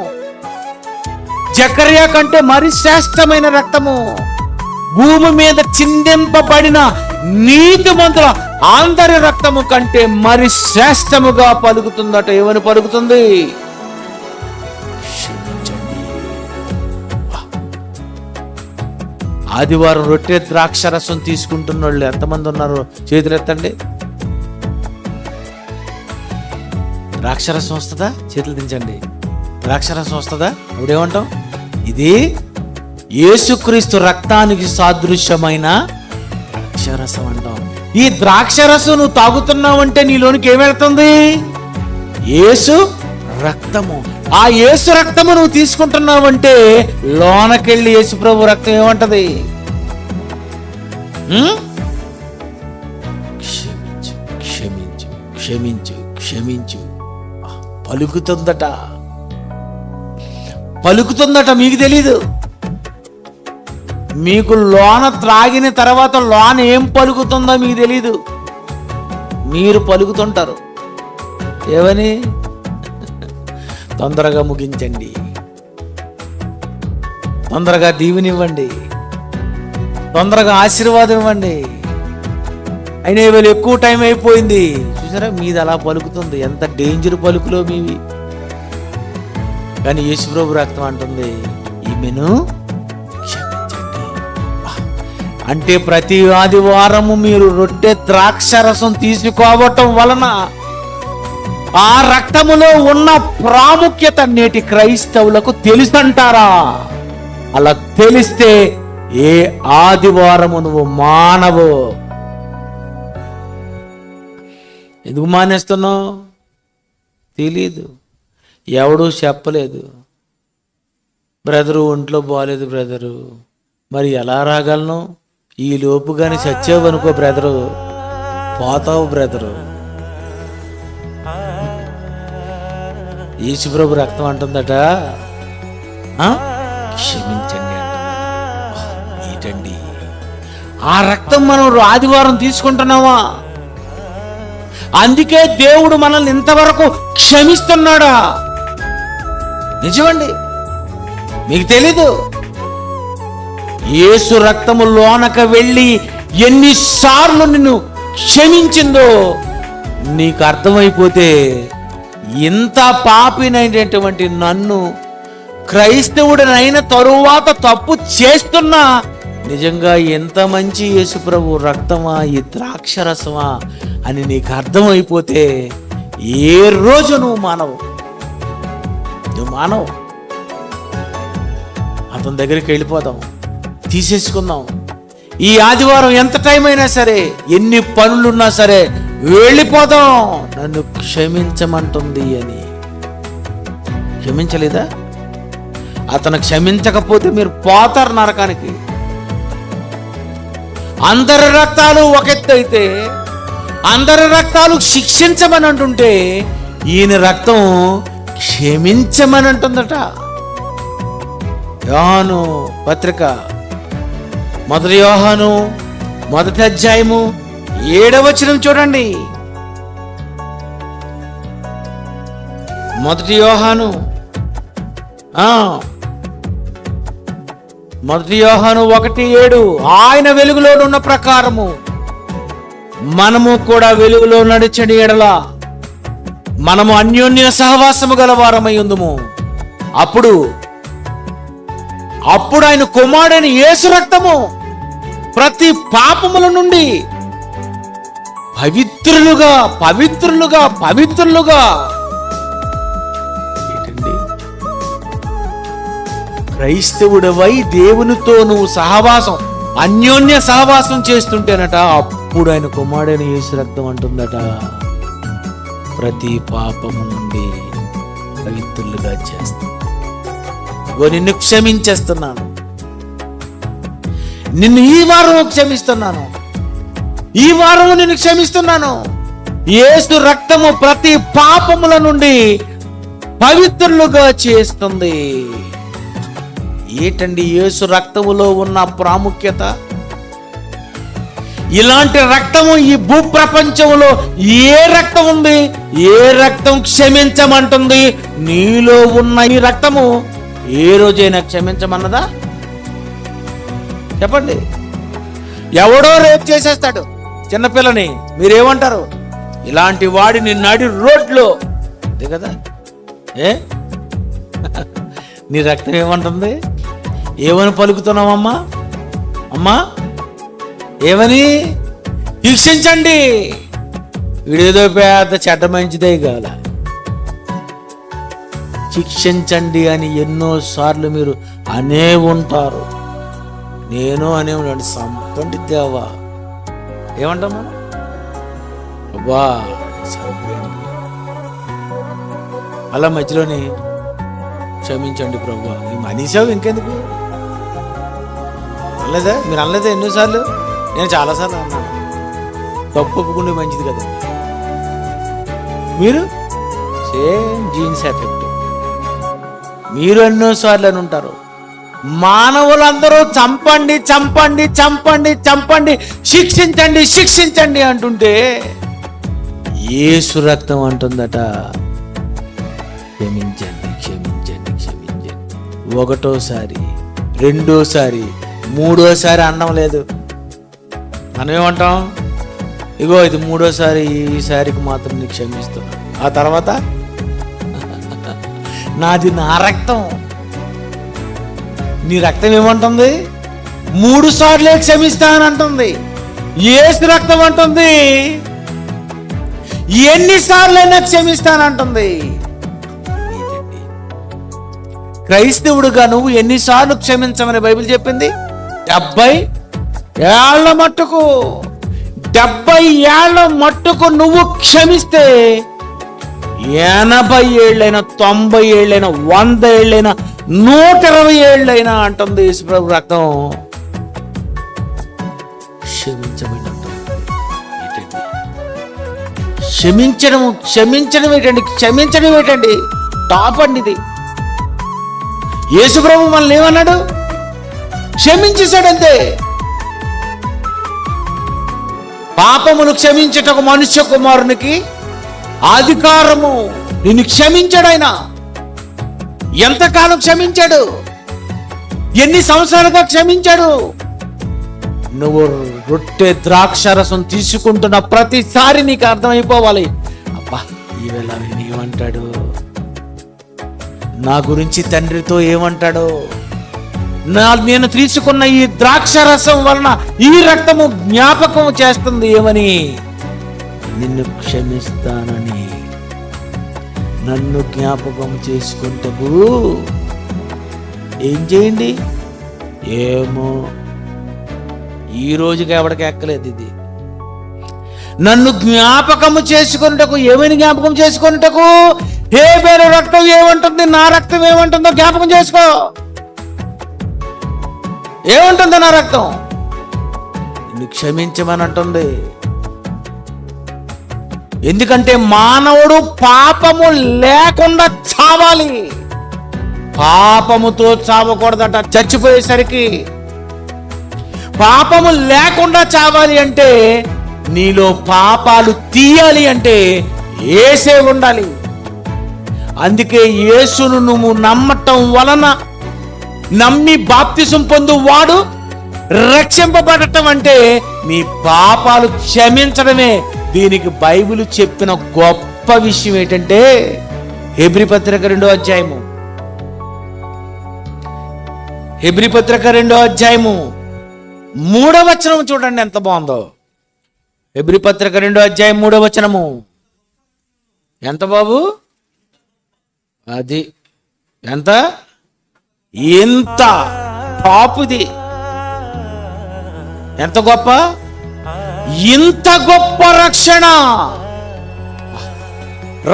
జకర్యా కంటే మరి శ్రేష్టమైన రక్తము, భూమి మీద చిందింపబడిన నీతిమంతుల అందరి రక్తము కంటే మరి శ్రేష్టముగా పలుకుతుందట. ఏమని పలుకుతుంది? ఆదివారం రొట్టె ద్రాక్షరసం తీసుకుంటున్న వాళ్ళు ఎంతమంది ఉన్నారు? చేతులు ఎత్తండి. ద్రాక్షరసం వస్తుందా? చేతులు దించండి. ద్రాక్షరసం వస్తుందా? అప్పుడేమంటాం? ఇది యేసుక్రీస్తు రక్తానికి సాదృశ్యమైన ద్రాక్షరసం అంటాం. ఈ ద్రాక్షరసం నువ్వు తాగుతున్నావంటే నీలోనికి ఏమెళ్తుంది? యేసు రక్తము. ఆ యేసు రక్తము నువ్వు తీసుకుంటున్నావంటే లోనకెళ్ళి యేసు ప్రభు రక్తం ఏమంటది? క్షమించు క్షమించు క్షమించు క్షమించు పలుకుతుందట, పలుకుతుందట. మీకు తెలీదు. మీకు లోన త్రాగిన తర్వాత లోన ఏం పలుకుతుందో మీకు తెలీదు. మీరు పలుకుతుంటారు. ఏమని? తొందరగా ముగించండి, తొందరగా దీవెనివ్వండి, తొందరగా ఆశీర్వాదం ఇవ్వండి. అయినా వీళ్ళు ఎక్కువ టైం అయిపోయింది. చూసారా, మీది అలా పలుకుతుంది. ఎంత డేంజర్ పలుకులో మీవి. కానీ యేసు ప్రభు రక్తం అంటుంది, ఈమెను క్షమించండి. అంటే ప్రతి ఆదివారము మీరు రొట్టె ద్రాక్షరసం తీసుకోవటం వలన ఆ రక్తములో ఉన్న ప్రాముఖ్యత నేటి క్రైస్తవులకు తెలుసంటారా? అలా తెలిస్తే ఏ ఆదివారము నువ్వు మానవు. ఎందుకు మానేస్తున్నావు? తెలీదు, ఎవడూ చెప్పలేదు. బ్రదరు ఒంట్లో బాగాలేదు బ్రదరు, మరి ఎలా రాగలను? ఈ లోపు కానీ చచ్చావు అనుకో బ్రదరు, పోతావు బ్రదరు. యేసు ప్రభు రక్తం అంటుందట, క్షమించండి అంటుందట. ఏంటండి ఆ రక్తం? మనం ఆదివారం తీసుకుంటున్నావా? అందుకే దేవుడు మనల్ని ఇంతవరకు క్షమిస్తున్నాడా? నిజమండి, మీకు తెలీదు. యేసు రక్తము లోనక వెళ్ళి ఎన్నిసార్లు నిన్ను క్షమించిందో నీకు అర్థమైపోతే, ఇంత పాపినైనటువంటి నన్ను క్రైస్తవుడినైన తరువాత తప్పు చేస్తున్నా నిజంగా ఎంత మంచి యేసు ప్రభు రక్తమా, ఈ ద్రాక్షరసమా అని నీకు అర్థమైపోతే ఏ రోజు నువ్వు మానవు. అతని దగ్గరికి వెళ్ళిపోదాం, తీసేసుకుందాం. ఈ ఆదివారం ఎంత టైం అయినా సరే, ఎన్ని పనులున్నా సరే వెళ్ళిపోదాం. నన్ను క్షమించమంటుంది అని. క్షమించలేదా? అతను క్షమించకపోతే మీరు పోతారు నరకానికి. అందరి రక్తాలు ఒక ఎత్తు అయితే, అందరి రక్తాలు శిక్షించమని అంటుంటే, ఈయన రక్తం క్షమించమని అంటుందట. యోహాను పత్రిక 1 యోహాను 1వ అధ్యాయము 7వ వచనం చూడండి. 1 యోహాను 1:7, ఆయన వెలుగులో ఉన్న ప్రకారము మనము కూడా వెలుగులో నడిచని ఎడల మనము అన్యోన్య సహవాసము గలవారమై ఉందుము. అప్పుడు ఆయన కుమారుడైన యేసు రక్తము ప్రతి పాపముల నుండి పవిత్రులుగా ఏంటండి, క్రైస్తవుడవై దేవునితో నువ్వు సహవాసం, అన్యోన్య సహవాసం చేస్తుంటేనట, అప్పుడు ఆయన కుమారుడైన యేసు రక్తం అంటుందట, ప్రతి పాపము నుండి పవిత్రులుగా చేస్తా. నిన్ను క్షమించేస్తున్నాను, నిన్ను ఈ వారం క్షమిస్తున్నాను, ఈ వారం నిన్ను క్షమిస్తున్నాను. యేసు రక్తము ప్రతి పాపముల నుండి పవిత్రులుగా చేస్తుంది. ఏంటండి యేసు రక్తములో ఉన్న ప్రాముఖ్యత? ఇలాంటి రక్తము ఈ భూప్రపంచంలో ఏ రక్తం ఉంది? ఏ రక్తం క్షమించమంటుంది? నీలో ఉన్న ఈ రక్తము ఏ రోజైనా క్షమించమన్నదా? చెప్పండి. ఎవడో రేప్ చేసేస్తాడు చిన్నపిల్లని, మీరేమంటారు? ఇలాంటి వాడిని నడి రోడ్లో, అంతే కదా, నీ రక్తం ఏమంటుంది? ఏమని పలుకుతున్నావమ్మా? అమ్మా ఏమని? శిక్షించండి. వీడేదో పెద్ద చెడ్డ మంచిదే కాల, శిక్షించండి అని ఎన్నోసార్లు మీరు అనే ఉంటారు. నేను అనే ఉన్నాడు, సంపండి దేవా ఏమంటాము? అబ్బా అలా మధ్యలోని క్షమించండి ప్రభు, ఈ మనీసావు ఇంకెందుకు అనలేదా? మీరు అనలేదా ఎన్నోసార్లు? నేను చాలాసార్లు అన్నాను. తప్పు ఒప్పుకుంటే మంచిది కదా. మీరు సేమ్ జీన్స్ ఎఫెక్ట్, మీరు ఎన్నోసార్లు అని ఉంటారు. మానవులందరూ చంపండి చంపండి చంపండి చంపండి, శిక్షించండి శిక్షించండి అంటుంటే, యేసు రక్తం అంటుందట, క్షమించండి క్షమించండి క్షమించండి. ఒకటోసారి, రెండోసారి, మూడోసారి అనడం లేదు. మనం ఏమంటాం? ఇగో ఇది మూడోసారి, ఈసారికి మాత్రం నీకు క్షమిస్తున్నా. ఆ తర్వాత నాది నా రక్తం. నీ రక్తం ఏమంటుంది? 3 సార్లే క్షమిస్తానని అంటుంది. యేసు రక్తం అంటుంది ఎన్నిసార్లైనా క్షమిస్తానంటుంది. క్రైస్తవుడుగా నువ్వు ఎన్నిసార్లు క్షమించమని బైబిల్ చెప్పింది? 70 ఏళ్ల మట్టుకు. 70 ఏళ్ల మట్టుకు నువ్వు క్షమిస్తే 80 ఏళ్ళైనా, 90 ఏళ్ళైనా, 100 ఏళ్ళైనా, 120 ఏళ్ళైనా అంటుంది యేసుప్రభు రక్తం క్షమించమని అంటుంది. క్షమించడం ఏంటండి? టాప్ అండి ఇది. యేసుప్రభు మనల్ని ఏమన్నాడు? క్షమించేశాడంతే. పాపములు క్షమించుటకు మనుష్య కుమారునికి అధికారము. నిన్ను క్షమించాడు ఆయన. ఎంతకాలం క్షమించాడు? ఎన్ని సంవత్సరాలుగా క్షమించాడు? నువ్వు రొట్టె ద్రాక్షరసం తీసుకుంటున్న ప్రతిసారి నీకు అర్థమైపోవాలి, అబ్బా ఈవేళ ఏమంటాడు, నా గురించి తండ్రితో ఏమంటాడో, నేను తీసుకున్న ఈ ద్రాక్షరసం వలన ఈ రక్తము జ్ఞాపకం చేస్తుంది ఏమని? నిన్ను క్షమిస్తానని. నన్ను జ్ఞాపకం చేసుకుంటూ ఏం చేయండి? ఏమో ఈ రోజుకి ఎవడికి ఎక్కలేదు ఇది. నన్ను జ్ఞాపకము చేసుకున్నటకు, ఏమని జ్ఞాపకం చేసుకున్నటకు? హేబెలు రక్తం ఏమంటుంది, నా రక్తం ఏమంటుందో జ్ఞాపకం చేసుకో. ఏమంటుందో నా రక్తం? వాడిని క్షమించమని అంటుంది. ఎందుకంటే మానవుడు పాపము లేకుండా చావాలి. పాపముతో చావకూడదట. చచ్చిపోయేసరికి పాపము లేకుండా చావాలి అంటే, నీలో పాపాలు తీయాలి అంటే యేసే ఉండాలి. అందుకే యేసును నువ్వు నమ్మటం వలన, నమ్మి బాప్తిసం పొందు వాడు రక్షింపబడటం అంటే నీ పాపాలు క్షమించడమే. దీనికి బైబిల్ చెప్పిన గొప్ప విషయం ఏంటంటే, హెబ్రీ పత్రిక 2వ అధ్యాయము, హెబ్రీ పత్రిక 2వ అధ్యాయము 3వ వచనం చూడండి ఎంత బాగుందో. హెబ్రీ పత్రిక 2వ అధ్యాయం 3వ వచనము ఎంత బాబు? అది ఎంత? ఎంత టాపుది, ఎంత గొప్ప, ఇంత గొప్ప రక్షణ.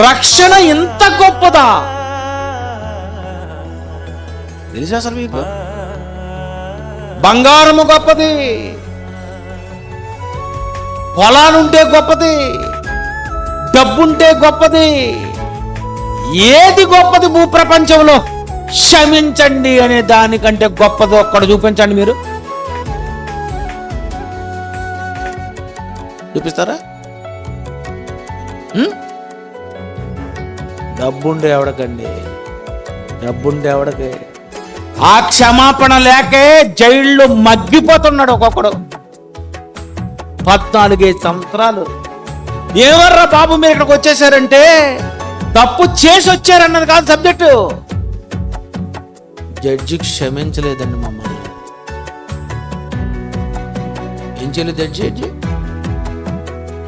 రక్షణ ఇంత గొప్పదా తెలుసా అసలు మీకు? బంగారము గొప్పది, పొలాలుంటే గొప్పది, డబ్బుంటే గొప్పది. ఏది గొప్పది భూప్రపంచంలో? క్షమించండి అనే దానికంటే గొప్పది ఒక్కడ చూపించండి. మీరు చూపిస్తారా? డబ్బుండే ఎవడకండి, డబ్బుండే ఎవడకే. ఆ క్షమాపణ లేకే జైల్లో మగ్గిపోతున్నాడు ఒక్కొక్కడు. 14 సంవత్సరాలు. ఏవర్రా బాబు మీరు ఇక్కడికి వచ్చేసారంటే, తప్పు చేసి వచ్చారన్నది కాదు సబ్జెక్టు. జడ్జి క్షమించలేదండి మమ్మల్ని. ఏం చేయలేదు జడ్జి?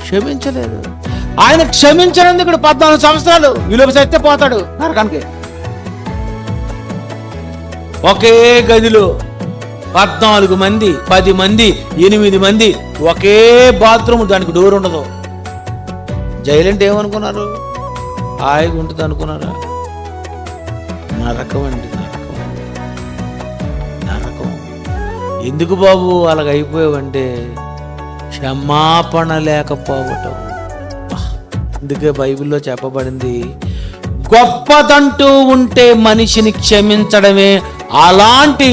క్షమించలేదు. ఆయన క్షమించనందుకు ఇక్కడ 14 సంవత్సరాలు విలువ సత్తే పోతాడు నరకానికి. ఒకే గదిలో 14 మంది, 10 మంది, 8 మంది, ఒకే బాత్రూమ్, దానికి డోర్ ఉండదు. జైలు అంటే ఏమనుకున్నారు? హాయిగా ఉంటుంది అనుకున్నారా? నరకం అండి, నరకం, నరకం. ఎందుకు బాబు అలాగ అయిపోయావంటే, క్షమాపణ లేకపోవటం. అందుకే బైబిల్లో చెప్పబడింది, గొప్పదంటూ ఉంటే మనిషిని క్షమించడమే. అలాంటి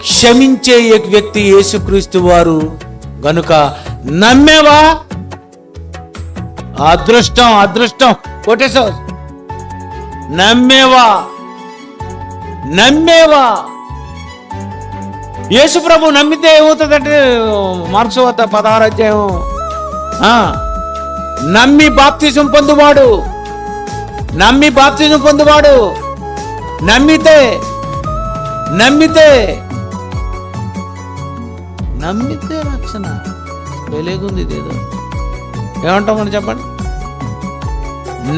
క్షమించే వ్యక్తి యేసుక్రీస్తు వారు గనుక నమ్మేవా? అదృష్టం, అదృష్టం కొట్టేసావు. నమ్మేవా? నమ్మేవా? యేసు ప్రభు నమ్మితే ఏమవుతుందంటే, మార్క్స్ 16వ అధ్యాయం, నమ్మి బాప్తిజం పొందువాడు, నమ్మి బాప్తిజం పొందువాడు, నమ్మితే నమ్మితే నమ్మితే రక్షణ. వెలుగుంది ఇదేదో. ఏమంటాం మనం చెప్పండి?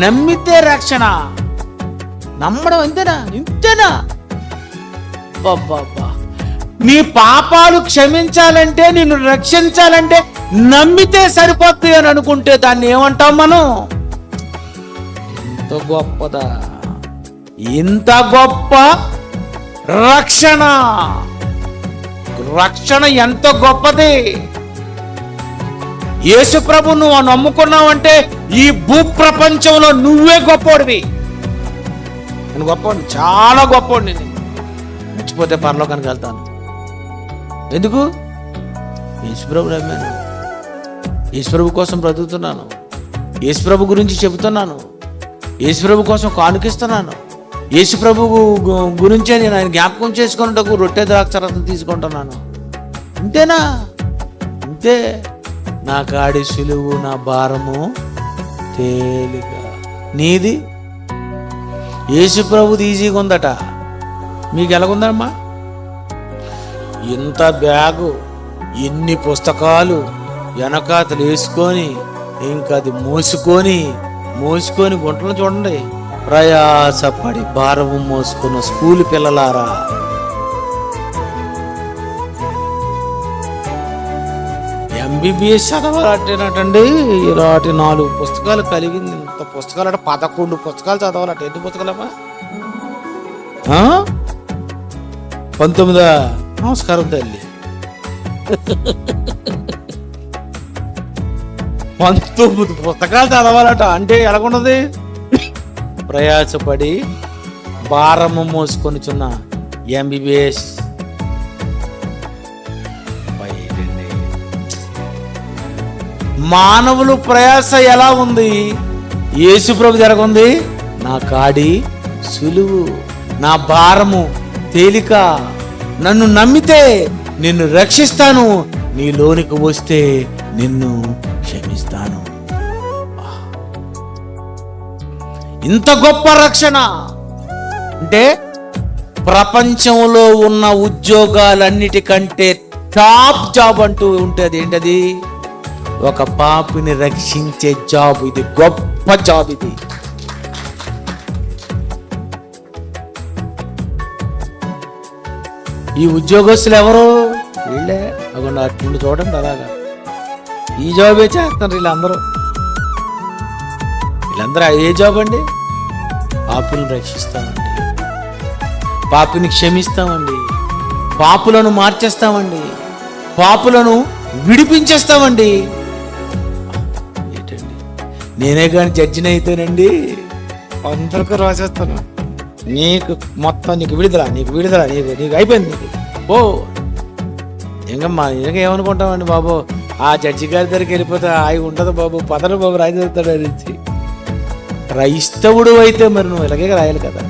నమ్మితే రక్షణ. నమ్మడం అంతేనా? ఇంతేనా? బాబా, నీ పాపాలు క్షమించాలంటే, నిన్ను రక్షించాలంటే నమ్మితే సరిపోద్ది అని అనుకుంటే దాన్ని ఏమంటాం మనం? ఎంత గొప్పదా, ఇంత గొప్ప రక్షణ. రక్షణ ఎంత గొప్పది. యేసు ప్రభు నువ్వు నమ్ముకున్నావంటే ఈ భూప్రపంచంలో నువ్వే గొప్పోడివి. నేను గొప్పవాడిని, చాలా గొప్పవాడిని. నేను మర్చిపోతే పరలోకానికి వెళ్తాను. ఎందుకు? యేసు ప్రభు నమ్మాను, యేసు ప్రభు కోసం బ్రతుకుతున్నాను, యేసు ప్రభు గురించి చెబుతున్నాను, యేసు ప్రభు కోసం కానుకిస్తున్నాను, యేసు ప్రభు గురించే నేను ఆయన జ్ఞాపకం చేసుకున్నటకు రొట్టె ద్రాక్షరసం తీసుకుంటున్నాను. అంతేనా? అంతే. నా కాడి సులువు, నా భారము తేలిక. నీది? యేసు ప్రభుది ఈజీగా ఉందట. మీకు ఎలాగుందమ్మా? ఇంత బ్యాగు, ఎన్ని పుస్తకాలు వెనకాతలు వేసుకొని, ఇంకా అది మోసుకొని గుంటలు చూడండి. ప్రయాసపడి భారము మోసుకున్న స్కూల్ పిల్లలారా, ఎంబీబీఎస్ చదవాలంటేనటండి ఇలాంటి 4 పుస్తకాలు కలిగింది. ఇంత పుస్తకాలు అంటే 11 పుస్తకాలు చదవాలట. ఎన్ని పుస్తకాలమ్మా? 19. నమస్కారం తల్లి. 19 పుస్తకాలు చదవాలట. అంటే ఎలాగున్నది? ప్రయాసపడి భారము మోసుకొనిచున్న MBBS మానవులు ప్రయాస ఎలా ఉంది? యేసుప్రభు జరగుంది, నా కాడి సులువు, నా భారము తేలిక, నన్ను నమ్మితే నిన్ను రక్షిస్తాను, నీలోనికి వస్తే నిన్ను క్షమిస్తాను. ఇంత గొప్ప రక్షణ అంటే ప్రపంచంలో ఉన్న ఉద్యోగాలన్నిటికంటే టాప్ జాబ్ అంటూ ఉంటుంది. ఏంటది? ఒక పాపిని రక్షించే జాబ్. ఇది గొప్ప జాబ్. ఇది ఈ ఉద్యోగస్తులు ఎవరు? వీళ్ళే. అక్కడ అటు చూడండి, అలాగా ఈ జాబే చేస్తున్నారు వీళ్ళందరూ. వీళ్ళందరూ ఏ జాబ్ అండి? పాపులను రక్షిస్తామండి, పాపిని క్షమిస్తామండి, పాపులను మార్చేస్తామండి, పాపులను విడిపించేస్తామండి. ఏంటండి, నేనే కానీ జడ్జిని అయితేనండి అందరికీ రాసేస్తాను, నీకు మొత్తం నీకు విడుదల, నీకు విడుదల, నీకు అయిపోయింది, నీకు ఓ ఇంకమ్మా ఇంకేమనుకుంటామండి బాబు. ఆ జడ్జి గారి దగ్గరికి వెళ్ళిపోతే అవి ఉండదు బాబు, పదరు బాబు రాయిస్తాడు అనేసి. క్రైస్తవుడు అయితే మరి నువ్వు ఇలాగే రాయాలి కదా.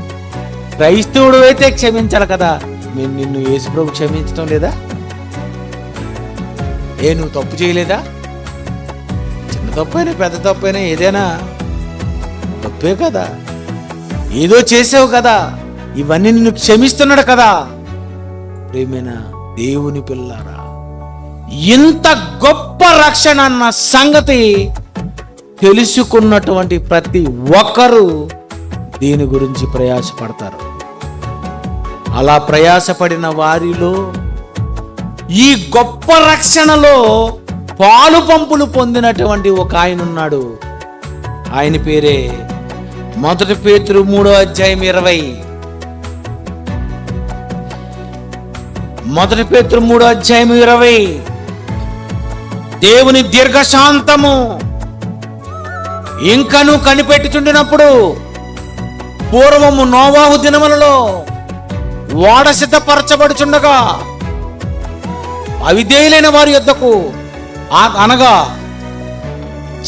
క్రైస్తవుడు అయితే క్షమించాలి కదా. మేము నిన్ను యేసుప్రభు క్షమించడం లేదా? నువ్వు తప్పు చేయలేదా? చిన్న తప్పైనా పెద్ద తప్పైనా ఏదైనా తప్పే కదా. ఏదో చేసావు కదా, ఇవన్నీ నిన్ను క్షమిస్తున్నాడు కదా. ప్రేమైన దేవుని పిల్లారా, ఇంత గొప్ప రక్షణ అన్న సంగతి తెలుసుకున్నటువంటి ప్రతి ఒక్కరూ దీని గురించి ప్రయాసపడతారు. అలా ప్రయాసపడిన వారిలో ఈ గొప్ప రక్షణలో పాలు పంపులు పొందినటువంటి ఒక ఆయన ఉన్నాడు. ఆయన పేరే 1 పేతురు 3:20. 1 పేతురు 3:20 దేవుని దీర్ఘశాంతము ఇంకను కనిపెట్టుచుండినప్పుడు పూర్వము నోవాహు దినములలో ఓడ సిద్ధపరచబడుచుండగా అవిధేయులైన వారి యొద్దకు, అనగా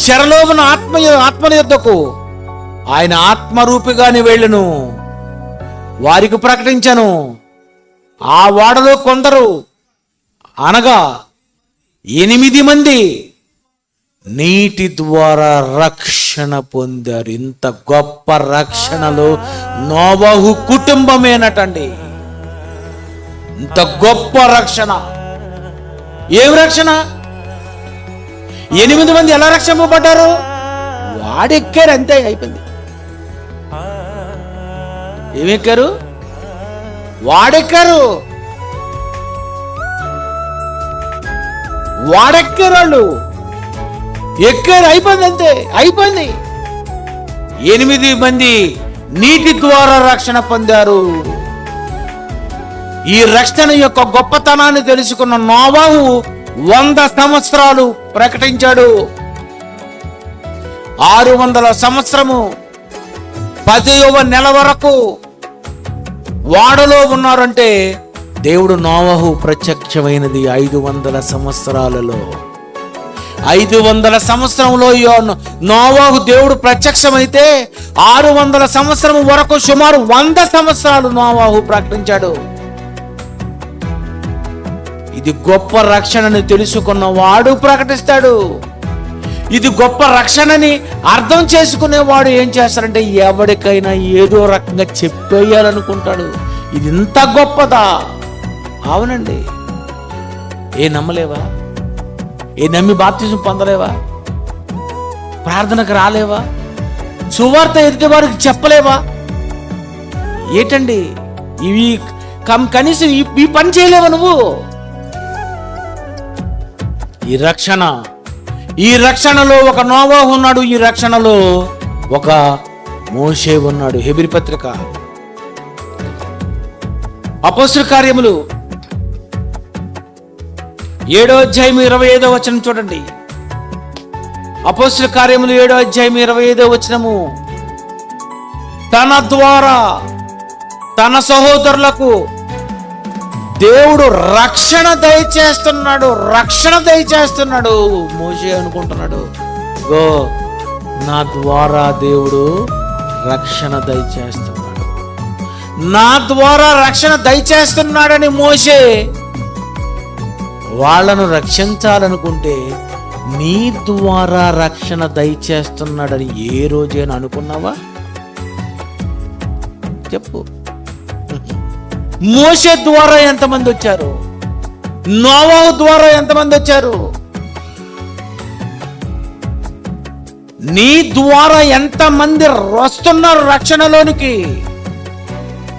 శరలోమున ఆత్మల యొద్దకు ఆయన ఆత్మరూపిగాని వెళ్ళును, వారికి ప్రకటించను. ఆ ఓడలో కొందరు, అనగా 8 మంది నీటి ద్వారా రక్షణ పొందారు. ఇంత గొప్ప రక్షణలో నోవహు కుటుంబమేనటండి. ఇంత గొప్ప రక్షణ. ఏం రక్షణ? 8 మంది ఎలా రక్షింపబడ్డారు? వాడెక్కారు, అంతే, అయిపోయింది. ఏమెక్కారు? వాడెక్కారు. వాళ్ళు ఎక్కారు, అయిపోయింది, అంతే, అయిపోయింది. 8 మంది నీటి ద్వారా రక్షణ పొందారు. ఈ రక్షణ యొక్క గొప్పతనాన్ని తెలుసుకున్న నోవాహు 100 సంవత్సరాలు ప్రకటించాడు. 600 సంవత్సరము 10వ నెల వరకు వాడలో ఉన్నారంటే దేవుడు నోవాహు ప్రత్యక్షమైనది 500 సంవత్సరాలలో. 500 సంవత్సరంలో నోవాహు దేవుడు ప్రత్యక్షమైతే 600 సంవత్సరం వరకు సుమారు 100 సంవత్సరాలు నోవాహు ప్రకటించాడు. ఇది గొప్ప రక్షణని తెలుసుకున్న వాడు ప్రకటిస్తాడు. ఇది గొప్ప రక్షణని అర్థం చేసుకునేవాడు ఏం చేస్తాడంటే ఎవరికైనా ఏదో రకంగా చెప్పేయాలనుకుంటాడు. ఇది ఇంత గొప్పదా? అవునండి. నమ్మలేవా? నమ్మి బాప్తిజం పొందలేవా? ప్రార్థనకు రాలేవా? సువార్త ఎదుటి వారికి చెప్పలేవా? ఏంటండి ఇవి? కనీసం ఈ పని చేయలేవా నువ్వు? ఈ రక్షణలో ఒక నోవాహు ఉన్నాడు. ఈ రక్షణలో ఒక మోషే ఉన్నాడు. హెబ్రీ పత్రిక అపోస్తలుల కార్యములు 7వ అధ్యాయం 25వ వచనం చూడండి. అపోస్తలుల కార్యములు 7వ అధ్యాయం 25వ వచనము, తన ద్వారా తన సహోదరులకు దేవుడు రక్షణ దయచేస్తున్నాడు. మోషే అనుకుంటున్నాడు, గో నా ద్వారా దేవుడు రక్షణ దయచేస్తున్నాడని మోషే వాళ్ళను రక్షించాలనుకుంటే, నీ ద్వారా రక్షణ దయచేస్తున్నాడని ఏ రోజైనా అనుకున్నావా? చెప్పు. మోషే ద్వారా ఎంతమంది వచ్చారు? నోవాహు ద్వారా ఎంతమంది వచ్చారు? నీ ద్వారా ఎంతమంది వస్తున్నారు రక్షణలోనికి?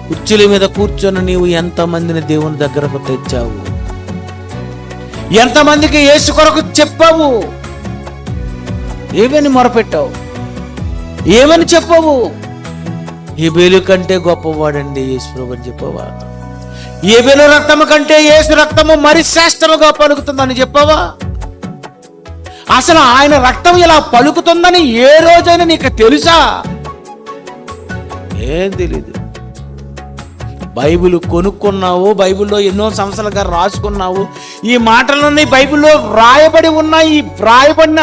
కుర్చీల మీద కూర్చొని నీవు ఎంతమందిని దేవుని దగ్గరకు తెచ్చావు? ఎంతమందికి యేసు కొరకు చెప్పావు? ఏమని మొరపెట్టావు? ఏమని చెప్పావు? హేబేలు కంటే గొప్పవాడండి యేసు ప్రభు అని చెప్పావా? హేబేలు రక్తము కంటే యేసు రక్తము మరి శ్రేష్టముగా పలుకుతుందని చెప్పావా? అసలు ఆయన రక్తం ఇలా పలుకుతుందని ఏ రోజైనా నీకు తెలుసా? ఏం తెలీదు. బైబిల్ కొనుక్కున్నావు, బైబిల్లో ఎన్నో సంవత్సరాలుగా రాసుకున్నావు. ఈ మాటలన్నీ బైబిల్లో వ్రాయబడి ఉన్నాయి. ఈ వ్రాయబడిన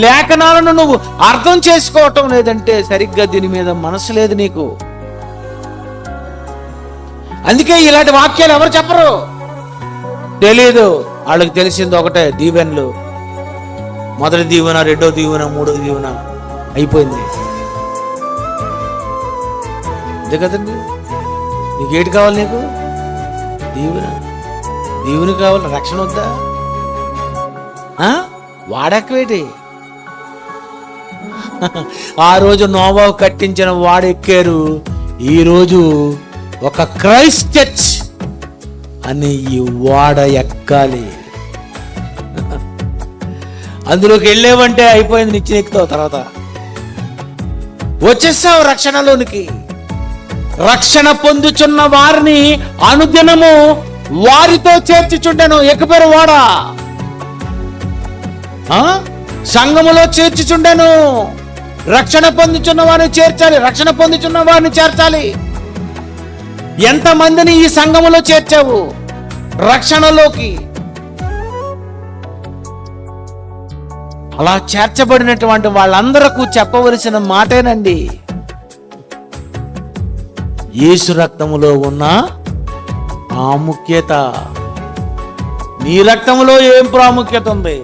లేఖనాలను నువ్వు అర్థం చేసుకోవటం లేదంటే సరిగ్గా దీని మీద మనసు లేదు నీకు. అందుకే ఇలాంటి వాక్యాలు ఎవరు చెప్పరు, తెలీదు. వాళ్ళకి తెలిసింది ఒకటే, దీవెనలు. మొదటి దీవెన, రెండో దీవెన, మూడో దీవెన అయిపోయింది. అంతే కదండి. నీకేటి కావాలి? నీకు దీవెన కావాలి, రక్షణ వద్దా? వాడెక్కవేటి? ఆ రోజు నోవాహు కట్టించిన వాడెక్కారు, ఈరోజు ఒక క్రైస్ట్ చర్చ్ అని ఈ వాడ ఎక్కాలి. అందులోకి వెళ్ళేవంటే అయిపోయింది, నిచ్చెన ఎక్కుతావు. తర్వాత వచ్చేస్తావు రక్షణలోనికి. రక్షణ పొందుచున్న వారిని అనుదినము వారితో చేర్చుచుండెను. ఎక్కపేరు వాడ సంఘములో చేర్చుచుండెను. రక్షణ పొందుచున్న వారిని చేర్చాలి, రక్షణ పొందుచున్న వారిని చేర్చాలి. ఎంతమందిని ఈ సంఘములో చేర్చావు రక్షణలోకి? అలా చేర్చబడినటువంటి వాళ్ళందరకు చెప్పవలసిన మాటేనండి, యేసు రక్తములో ఉన్న ప్రాముఖ్యత. నీ రక్తంలో ఏం ప్రాముఖ్యత ఉంది?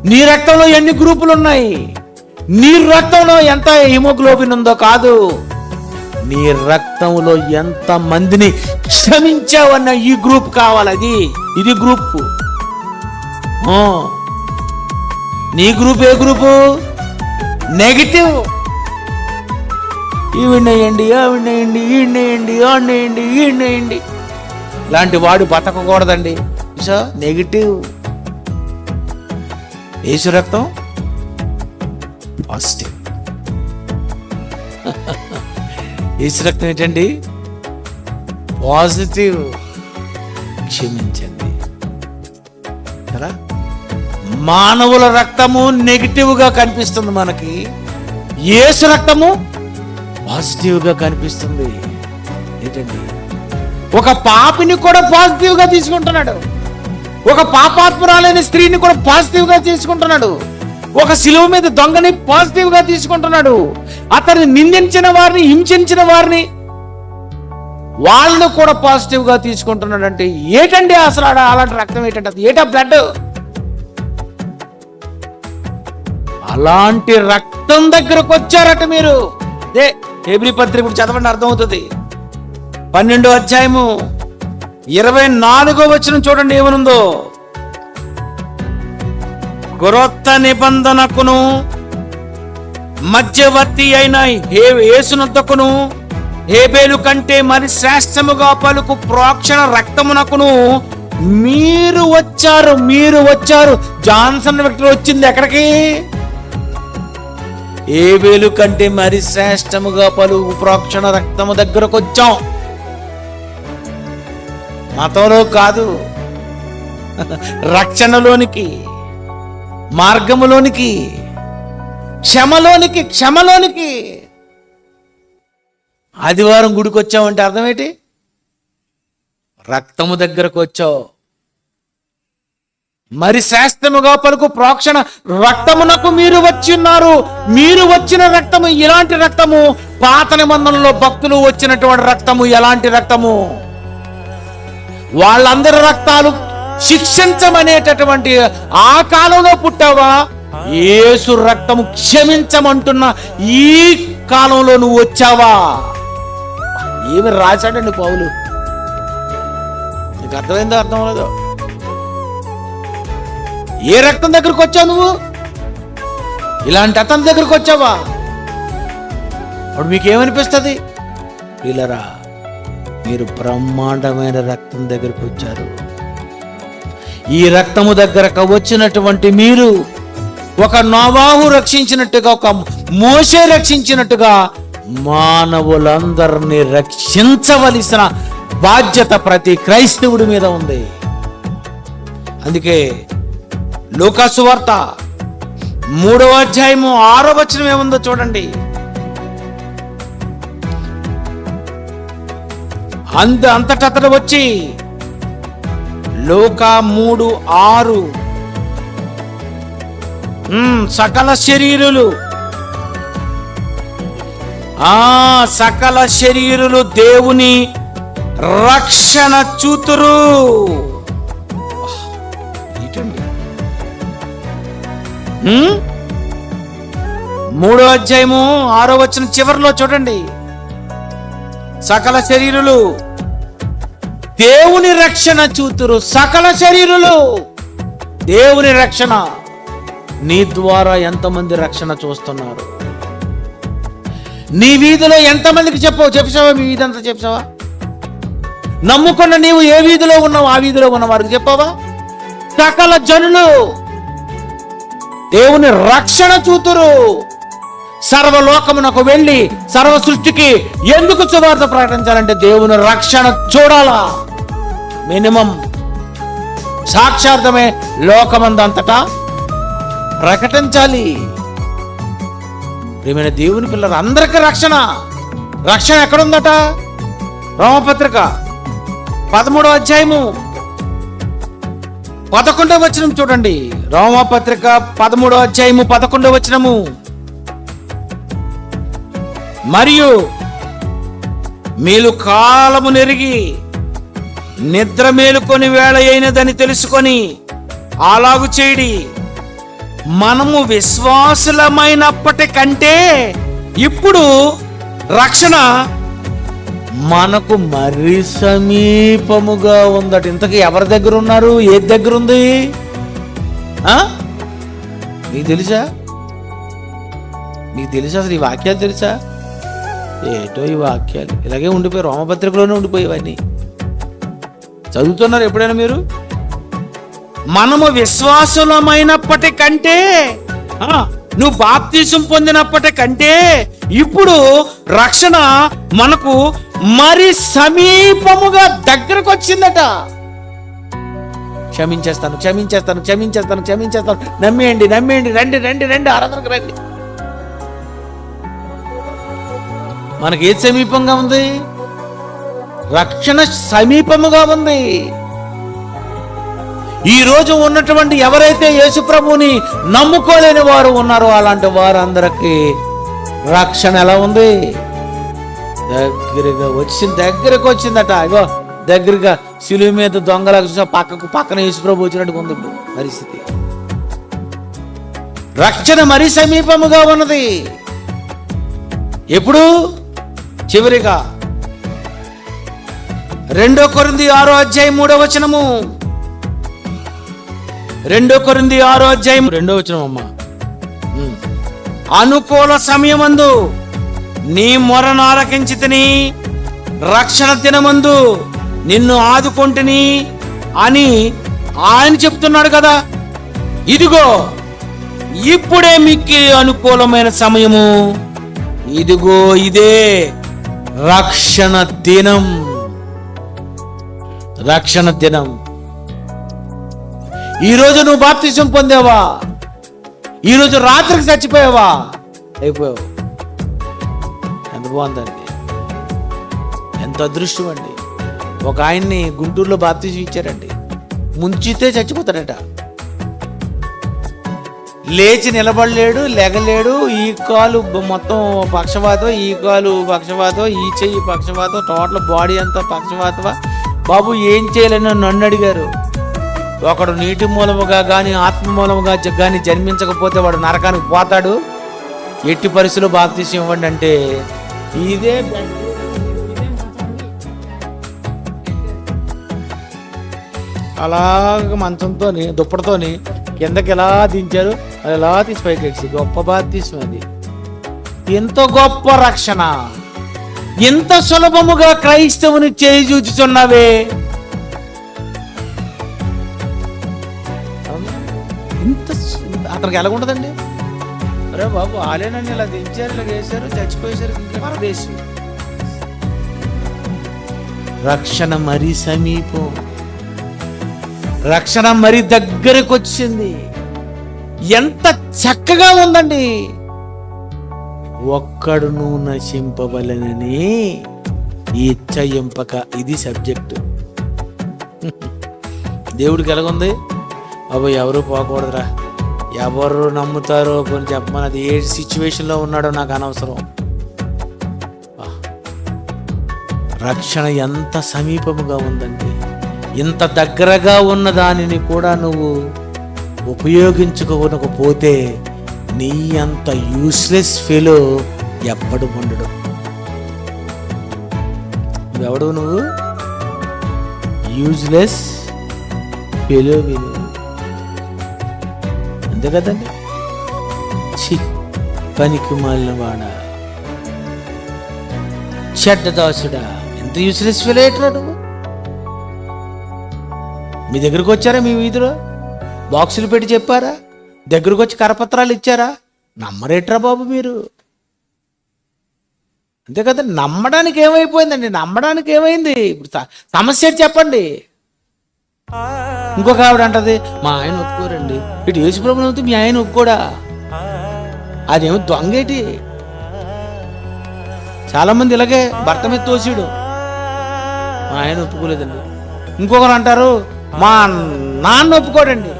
నీ రక్తంలో ఎన్ని గ్రూపులు ఉన్నాయి? నీ రక్తంలో ఎంత హిమోగ్లోబిన్ ఉందో కాదు, నీ రక్తంలో ఎంత మందిని క్షమించావన్న ఈ గ్రూప్ కావాలి. ఇది గ్రూప్. నీ గ్రూప్ ఏ గ్రూపు? నెగిటివ్. ఈవిడేయండి, ఆవిడేయండి, ఈయనేయండి, ఆడినేయండి, ఈయనేయండి. ఇలాంటి వాడు బతకకూడదండి. నెగిటివ్. యేసు రక్తం పాజిటివ్. యేసు రక్తం ఏంటండి? పాజిటివ్. క్షమించండి కదా. మానవుల రక్తము నెగిటివ్ గా కనిపిస్తుంది మనకి, యేసు రక్తము పాజిటివ్ గా కనిపిస్తుంది. ఏంటండి? ఒక పాపిని కూడా పాజిటివ్ గా తీసుకుంటున్నాడు, ఒక పాపాత్మురాలైన స్త్రీని కూడా పాజిటివ్ గా తీసుకుంటున్నాడు, ఒక శిలువ మీద దొంగని పాజిటివ్ గా తీసుకుంటున్నాడు, అతన్ని నిందించిన వారిని, హింసించిన వారిని వాళ్ళను కూడా పాజిటివ్ గా తీసుకుంటున్నాడు. అంటే ఏటండి అసలు అలాంటి రక్తం ఏంటంటే? అది ఏటా? బ్లడ్. అలాంటి రక్తం దగ్గరకు వచ్చారట మీరు. అదే హెబ్రీ పత్రిక ఇప్పుడు చదవండి, అర్థమవుతుంది. 12వ అధ్యాయము 24వ వచనం చూడండి ఏమనుందో. క్రొత్త నిబంధనకును మధ్యవర్తి అయిన యేసునొద్దకును హేబేలు కంటే మరి శ్రేష్టముగా పలుకు ప్రోక్షణ రక్తమునకును మీరు వచ్చారు. జాన్సన్ వ్యక్తి వచ్చింది ఎక్కడికి? హేబేలు కంటే మరి శ్రేష్టముగా పలుకు ప్రోక్షణ రక్తము దగ్గరకు వచ్చాం. మతంలో కాదు, రక్షణలోనికి. మార్గములోనికి, క్షమలోనికి. ఆదివారం గుడికి వచ్చావంటే అర్థం ఏంటి? రక్తము దగ్గరకు వచ్చావు. మరి శ్రేష్టముగా పలుకు ప్రోక్షణ రక్తమునకు మీరు వచ్చి ఉన్నారు. మీరు వచ్చిన రక్తము ఇలాంటి రక్తము. పాత నిబంధనలో భక్తులు వచ్చినటువంటి రక్తము ఎలాంటి రక్తము? వాళ్ళందరి రక్తాలు శిక్షించమనేటటువంటి ఆ కాలంలో పుట్టావా? యేసు రక్తము క్షమించమంటున్న ఈ కాలంలో నువ్వు వచ్చావా? ఏమి రాశాడండి పౌలు? నీకు అర్థమైందో అర్థం లేదో? ఏ రక్తం దగ్గరకు వచ్చావు నువ్వు? ఇలాంటి అతని దగ్గరకు వచ్చావా? అప్పుడు మీకేమనిపిస్తుంది? వీళ్ళరా, మీరు బ్రహ్మాండమైన రక్తం దగ్గరకు వచ్చారు. ఈ రక్తము దగ్గరకు వచ్చినటువంటి మీరు ఒక నోవాహు రక్షించినట్టుగా, ఒక మోషే రక్షించినట్టుగా మానవులందరినీ రక్షించవలసిన బాధ్యత ప్రతి క్రైస్తవుడి మీద ఉంది. అందుకే లూకా సువార్త 3వ అధ్యాయము 6వ వచనం ఏముందో చూడండి. అంతటా అతడు వచ్చి, లూకా 3:6, సకల శరీరులు దేవుని రక్షణ చూతురు. 3వ అధ్యాయము 6వ వచనం చివరిలో చూడండి. సకల శరీరులు దేవుని రక్షణ చూతురు. సకల శరీరులు దేవుని రక్షణ. నీ ద్వారా ఎంతమంది రక్షణ చూస్తున్నారు? నీ వీధిలో ఎంతమందికి చెప్పావా? మీ వీధి అంతా చెప్పావా? నమ్ముకున్న నీవు ఏ వీధిలో ఉన్నావు ఆ వీధిలో ఉన్న వారికి చెప్పావా? సకల జనులు దేవుని రక్షణ చూతురు. సర్వలోకమునకు వెళ్ళి సర్వ సృష్టికి ఎందుకు సువార్త ప్రకటించాలంటే దేవుని రక్షణ చూడాలా. మినిమం సాక్షార్థమే లోకమందంతటా ప్రకటించాలి. ప్రియమైన దేవుని పిల్లలు, అందరికీ రక్షణ ఎక్కడుందట? రోమపత్రిక 13వ అధ్యాయము 11వ వచనం చూడండి. రోమపత్రిక 13వ అధ్యాయము 11వ వచనము. మరియు మీరు కాలము నెరిగి నిద్ర మేలుకొని వేళ అయినదని తెలుసుకొని అలాగు చేయడి. మనము విశ్వాసులమైనప్పటికంటే ఇప్పుడు రక్షణ మనకు మరీ సమీపముగా ఉందట. ఇంతకీ ఎవరి దగ్గర ఉన్నారు? ఏది దగ్గర ఉంది? నీకు తెలుసా? అసలు ఈ వాక్యాలు తెలుసా? ఏటో ఈ వాక్యాలు ఇలాగే ఉండిపోయి రోమపత్రికలోనే ఉండిపోయేవన్నీ చదువుతున్నారు ఎప్పుడైనా మీరు? మనము విశ్వాసులమైనప్పటికంటే, నువ్వు బాప్తీసం పొందినప్పటికంటే ఇప్పుడు రక్షణ మనకు మరి సమీపముగా దగ్గరకు వచ్చిందట. క్షమించేస్తాను, నమ్మేయండి, రండి, ఆరాధనకు రండి. మనకి ఏది సమీపంగా ఉంది? రక్షణ సమీపముగా ఉంది. ఈ రోజు ఉన్నటువంటి ఎవరైతే యేసు ప్రభువుని నమ్ముకోలేని వారు ఉన్నారో అలాంటి వారందరికీ రక్షణ ఎలా ఉంది? దగ్గరకు వచ్చిందట. ఇగో దగ్గరగా శిలువ మీద దొంగలకు చూసా పక్కన యేసు ప్రభు వచ్చినట్టుగా ఉంది పరిస్థితి. రక్షణ మరీ సమీపముగా ఉన్నది. ఎప్పుడు? చివరిగా 2 కొరింథీ 6వ అధ్యాయం 3వ వచనము. 2 కొరింథీ 6వ అధ్యాయం 2వ వచనం అమ్మా. అనుకూల సమయమందు నీ మొరను ఆలకించితిని, రక్షణ దినమందు నిన్ను ఆదుకొంటిని అని ఆయన చెప్తున్నాడు కదా. ఇదిగో ఇప్పుడే మీకు అనుకూలమైన సమయము, ఇదిగో ఇదే రక్షణ దినం. ఈరోజు నువ్వు బాప్తిసం పొందావా? ఈరోజు రాత్రికి చచ్చిపోయావా, అయిపోయావు. ఎంత బాగుందండి, ఎంత అదృష్టం అండి. ఒక ఆయన్ని గుంటూరులో బాప్తిజం ఇచ్చారండి. ముంచితే చచ్చిపోతాడట. లేచి నిలబడలేడు, లెగలేడు. ఈ కాలు మొత్తం పక్షవాతం, ఈ కాలు పక్షవాతం, ఈ చెయ్యి పక్షవాతం, టోటల్ బాడీ అంతా పక్షవాతమా. బాబు ఏం చేయాలని నన్ను అడిగారు. ఒకడు నీటి మూలముగా కానీ ఆత్మ మూలముగా కానీ జన్మించకపోతే వాడు నరకానికి పోతాడు. ఎట్టి పరిస్థితుల్లో బాప్తిసం ఇవ్వండి అంటే ఇదే అలాగ మంచంతోని దుప్పటితోని కిందకి ఎలా దించారు, అది ఎలా తీసి పైకి ఎక్కి. గొప్ప బాప్తిసం అది. ఎంత గొప్ప రక్షణ, ఎంత సులభముగా క్రైస్తవుని చేయి చూచుచున్నావే. ఇంత అతనికి ఎలాగుంటుందండి? అరే బాబు ఆలేనని ఇలా దించారు, ఇలా వేశారు, చచ్చిపోయేసారు. ఇంకా పరదేశం. రక్షణ మరీ సమీపం, రక్షణ మరి దగ్గరకు వచ్చింది. ఎంత చక్కగా ఉందండి. ఒక్కడును నశింపవలెనని ఇచ్చయింపక, ఇది సబ్జెక్టు. దేవుడికి ఎలాగుంది? బాబు ఎవరు పోకూడదురా, ఎవరు నమ్ముతారో కొన్ని చెప్పమని. అది ఏ సిచ్యువేషన్లో ఉన్నాడో నాకు అనవసరం. రక్షణ ఎంత సమీపముగా ఉందండి. ఇంత దగ్గరగా ఉన్న దానిని కూడా నువ్వు ఉపయోగించుకోకపోతే నీ అంత యూస్లెస్ ఫెలో ఎవ్వడు ఉండడు. నువ్వెవడు? నువ్వు యూజ్లెస్ ఫెలో. అంతే కదండి. పనికి మాలిన వాడా, చెడ్డదాసుడా, ఎంత యూస్లెస్ ఫెలో ఎట్లా నువ్వు? మీ దగ్గరకు వచ్చారా? మీ వీధిలో బాక్సులు పెట్టి చెప్పారా? దగ్గరకు వచ్చి కరపత్రాలు ఇచ్చారా? నమ్మరేట్రా బాబు మీరు. అంతే కదా. నమ్మడానికి ఏమైపోయిందండి? నమ్మడానికి ఏమైంది? ఇప్పుడు సమస్య చెప్పండి. ఇంకొక ఆవిడ అంటది, మా ఆయన ఒప్పుకోరండి. ఇటు యేసు ప్రభువుని అవుతుంది, మీ ఆయన ఒప్పుకోడా? అదేమో దొంగేటి. చాలా మంది ఇలాగే భర్త మీద తోసిడు, మా ఆయన ఒప్పుకోలేదండి. ఇంకొకరు అంటారు, మా నాన్న ఒప్పుకోడండి.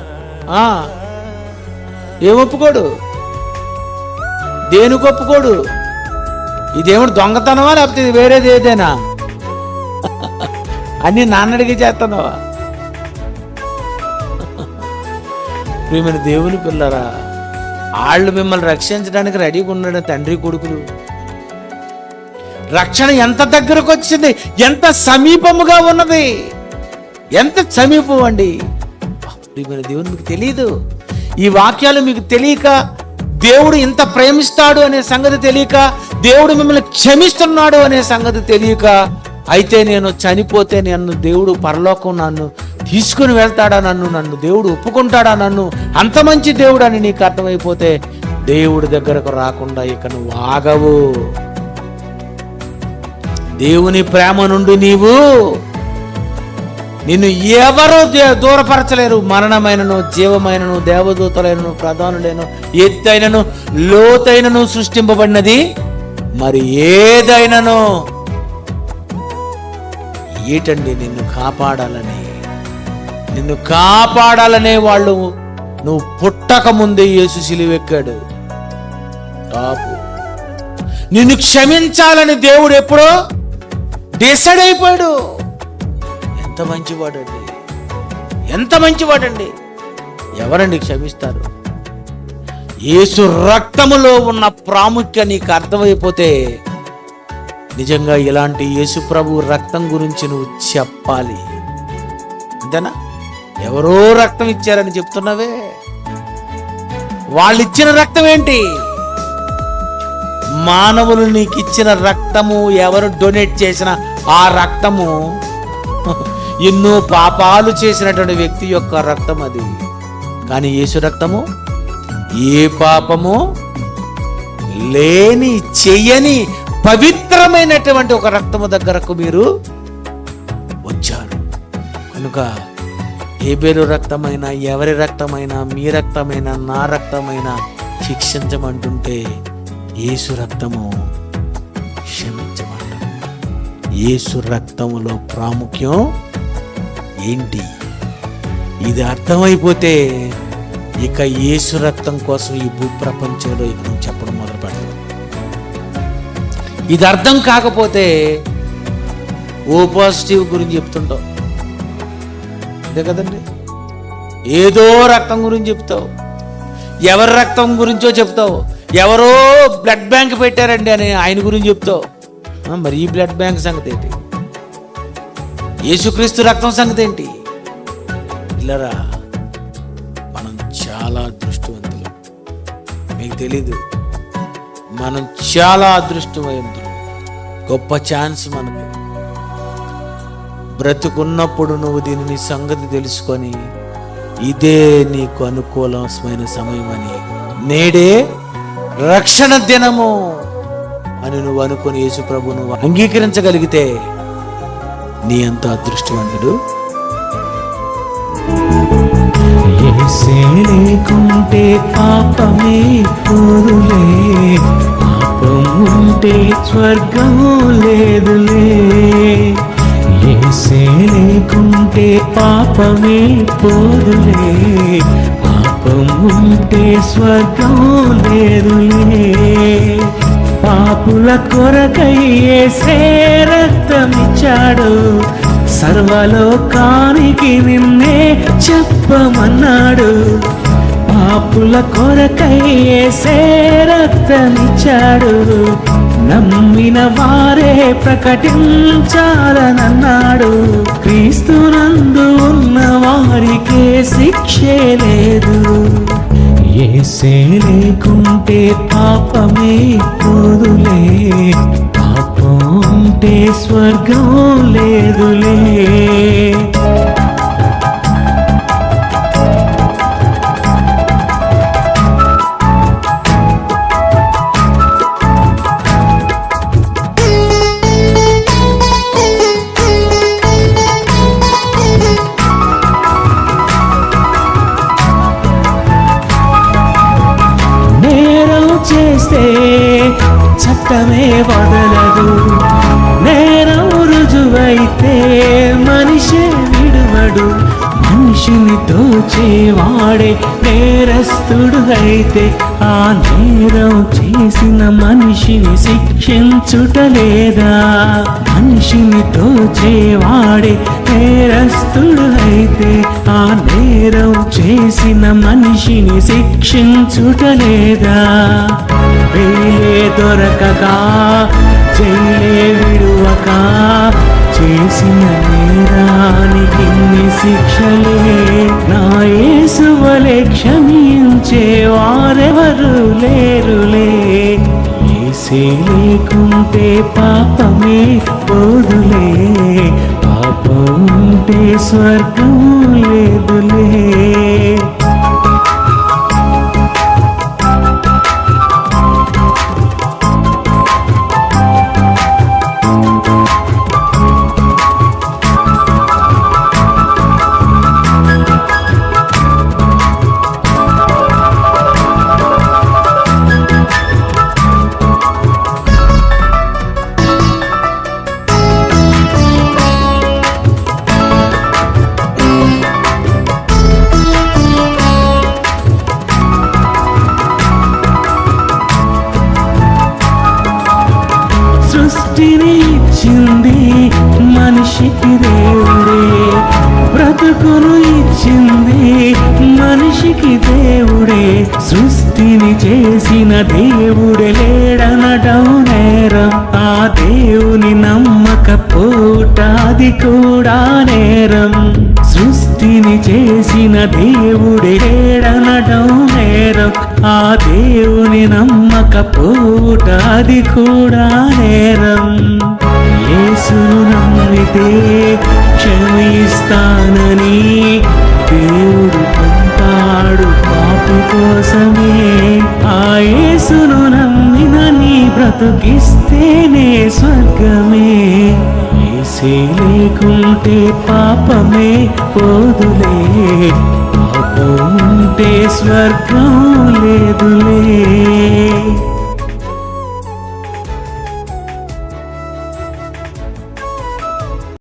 ఏం ఒప్పుకోడు? దేనికి ఒప్పుకోడు? ఇదేమిటి దొంగతనమా లేకపోతే ఇది వేరేది ఏదైనా? అన్ని నాన్నడికి చేస్తున్నావా? ప్రియమైన దేవుని పిల్లరా, వాళ్ళు మిమ్మల్ని రక్షించడానికి రెడీగా ఉన్నాడు తండ్రి కొడుకులు. రక్షణ ఎంత దగ్గరకు వచ్చింది, ఎంత సమీపముగా ఉన్నది, ఎంత సమీపం అండి. ప్రియమైన దేవుని మీకు తెలియదు. ఈ వాక్యాలు మీకు తెలియక, దేవుడు ఇంత ప్రేమిస్తాడు అనే సంగతి తెలియక, దేవుడు మిమ్మల్ని క్షమిస్తున్నాడు అనే సంగతి తెలియక, అయితే నేను చనిపోతే నన్ను దేవుడు పరలోకం నన్ను తీసుకుని వెళ్తాడా, నన్ను దేవుడు ఒప్పుకుంటాడా, నన్ను అంత మంచి దేవుడు అని నీకు అర్థమైపోతే దేవుడి దగ్గరకు రాకుండా ఇక నువ్వు ఆగవు. దేవుని ప్రేమ నుండి నిన్ను ఎవరూ దూరపరచలేరు. మరణమైనను, జీవమైనను, దేవదూతలైనను, ప్రధానులైన, ఎత్తైనను, లోతైనను సృష్టింపబడినది మరి ఏదైనను ఏటండి నిన్ను కాపాడాలనే వాళ్ళు నువ్వు పుట్టక ముందే యేసు సిలువెక్కాడు. టాపు నిన్ను క్షమించాలని దేవుడు ఎప్పుడో డిసైడ్ అయిపోయాడు. ఎంత మంచివాడండి. ఎవరండి క్షమిస్తారు? యేసు రక్తములో ఉన్న ప్రాముఖ్యం నీకు అర్థమైపోతే నిజంగా ఇలాంటి యేసు ప్రభు రక్తం గురించి నువ్వు చెప్పాలి. అంతేనా? ఎవరో రక్తం ఇచ్చారని చెప్తున్నావే, వాళ్ళు ఇచ్చిన రక్తం ఏంటి? మానవులు నీకు ఇచ్చిన రక్తము, ఎవరు డొనేట్ చేసిన ఆ రక్తము ఎన్నో పాపాలు చేసినటువంటి వ్యక్తి యొక్క రక్తం అది. కానీ యేసు రక్తము ఏ పాపము లేని, చెయ్యని పవిత్రమైనటువంటి ఒక రక్తము దగ్గరకు మీరు వచ్చారు. కనుక హేబేలు రక్తమైనా, ఎవరి రక్తమైనా, మీ రక్తమైనా, నా రక్తమైనా శిక్షించమంటుంటే యేసు రక్తము క్షమించమంట. యేసు రక్తములో ప్రాముఖ్యం ఏంటి? ఇది అర్థమైపోతే ఇక యేసు రక్తం కోసం ఈ భూప్రపంచంలో ఇక నువ్వు చెప్పడం మొదలు పెడతావు. ఇది అర్థం కాకపోతే ఓ పాజిటివ్ గురించి చెప్తుంటావు, అంతే కదండి. ఏదో రక్తం గురించి చెప్తావు, ఎవరి రక్తం గురించో చెప్తావు, ఎవరో బ్లడ్ బ్యాంక్ పెట్టారండి అని ఆయన గురించి చెప్తావు. మరి ఈ బ్లడ్ బ్యాంక్ సంగతి ఏంటి? యేసుక్రీస్తు రక్తం సంగతి ఏంటి? ఇల్లరా, మనం చాలా అదృష్టవంతులు. మీకు తెలీదు, మనం చాలా అదృష్టవంతులు. గొప్ప ఛాన్స్ మనకు. బ్రతుకున్నప్పుడు నువ్వు దీనిని సంగతి తెలుసుకొని ఇదే నీకు అనుకూలమైన సమయం అని, నేడే రక్షణ దినము అని నువ్వు అనుకుని యేసు ప్రభు నువ్వు అంగీకరించగలిగితే నీ అంత అదృష్టవంతుడు. యేసే లేకుంటే పాపమే పోదులే, పాపం ఉంటే స్వర్గం లేదులే. యేసే లేకుంటే పాపమే పోదులే, పాపం ఉంటే స్వర్గం లేదులే. పాపుల కొరకై యేసే రక్తమిచ్చాడు, సర్వలోకానికి నిన్నే చెప్పమన్నాడు. పాపుల కొరకై యేసే రక్తమిచ్చాడు, నమ్మిన వారే ప్రకటించాలనన్నాడు. క్రీస్తునందు ఉన్న వారికే శిక్షే లేదు. యేసే లేకుంటే పాపమే పోదులే, పాపం ఉంటే స్వర్గం లేదులే. చేస్తే చట్టమే వదలదు, నేరం రుజువైతే మనిషే విడువడు. మనిషిని దోచేవాడే నేరస్తుడు అయితే ఆ నేరం చేసిన మనిషిని శిక్షించుటలేదా? మనిషిని దోచేవాడే నేరస్తుడు అయితే ఆ నేరం చేసిన మనిషిని శిక్షించుటలేదా? వేలే దొరకక జైలే విడువక చేసిన నేరానికి శిక్షలే. నా యేసు వలె క్షమించే వారెవరు లేరులే. యేసే లేకుంటే పాపమే పోదులే, పాపం ఉంటే స్వర్గం లేదులే. సృష్టిని ఇచ్చింది మనిషికి దేవుడే, బ్రతుకును ఇచ్చింది మనిషికి దేవుడే. సృష్టిని చేసిన దేవుడే లేడనడం నేరం, ఆ దేవుని నమ్మకపోట అది కూడా నేరం. సృష్టిని చేసిన దేవుడే లేడనడం నేరం, ఆ దేవుని నమ్మకపోట అది కూడా నేరం. యేసును నమ్మితే క్షమిస్తానని దేవుడు పంపాడు పాపి కోసమే. ఆ యేసును నమ్మిన నీ బ్రతుకిస్తేనే స్వర్గమే. యేసే లేకుంటే పాపమే పోదులే, పాపం ఉంటే స్వర్గం లేదులే.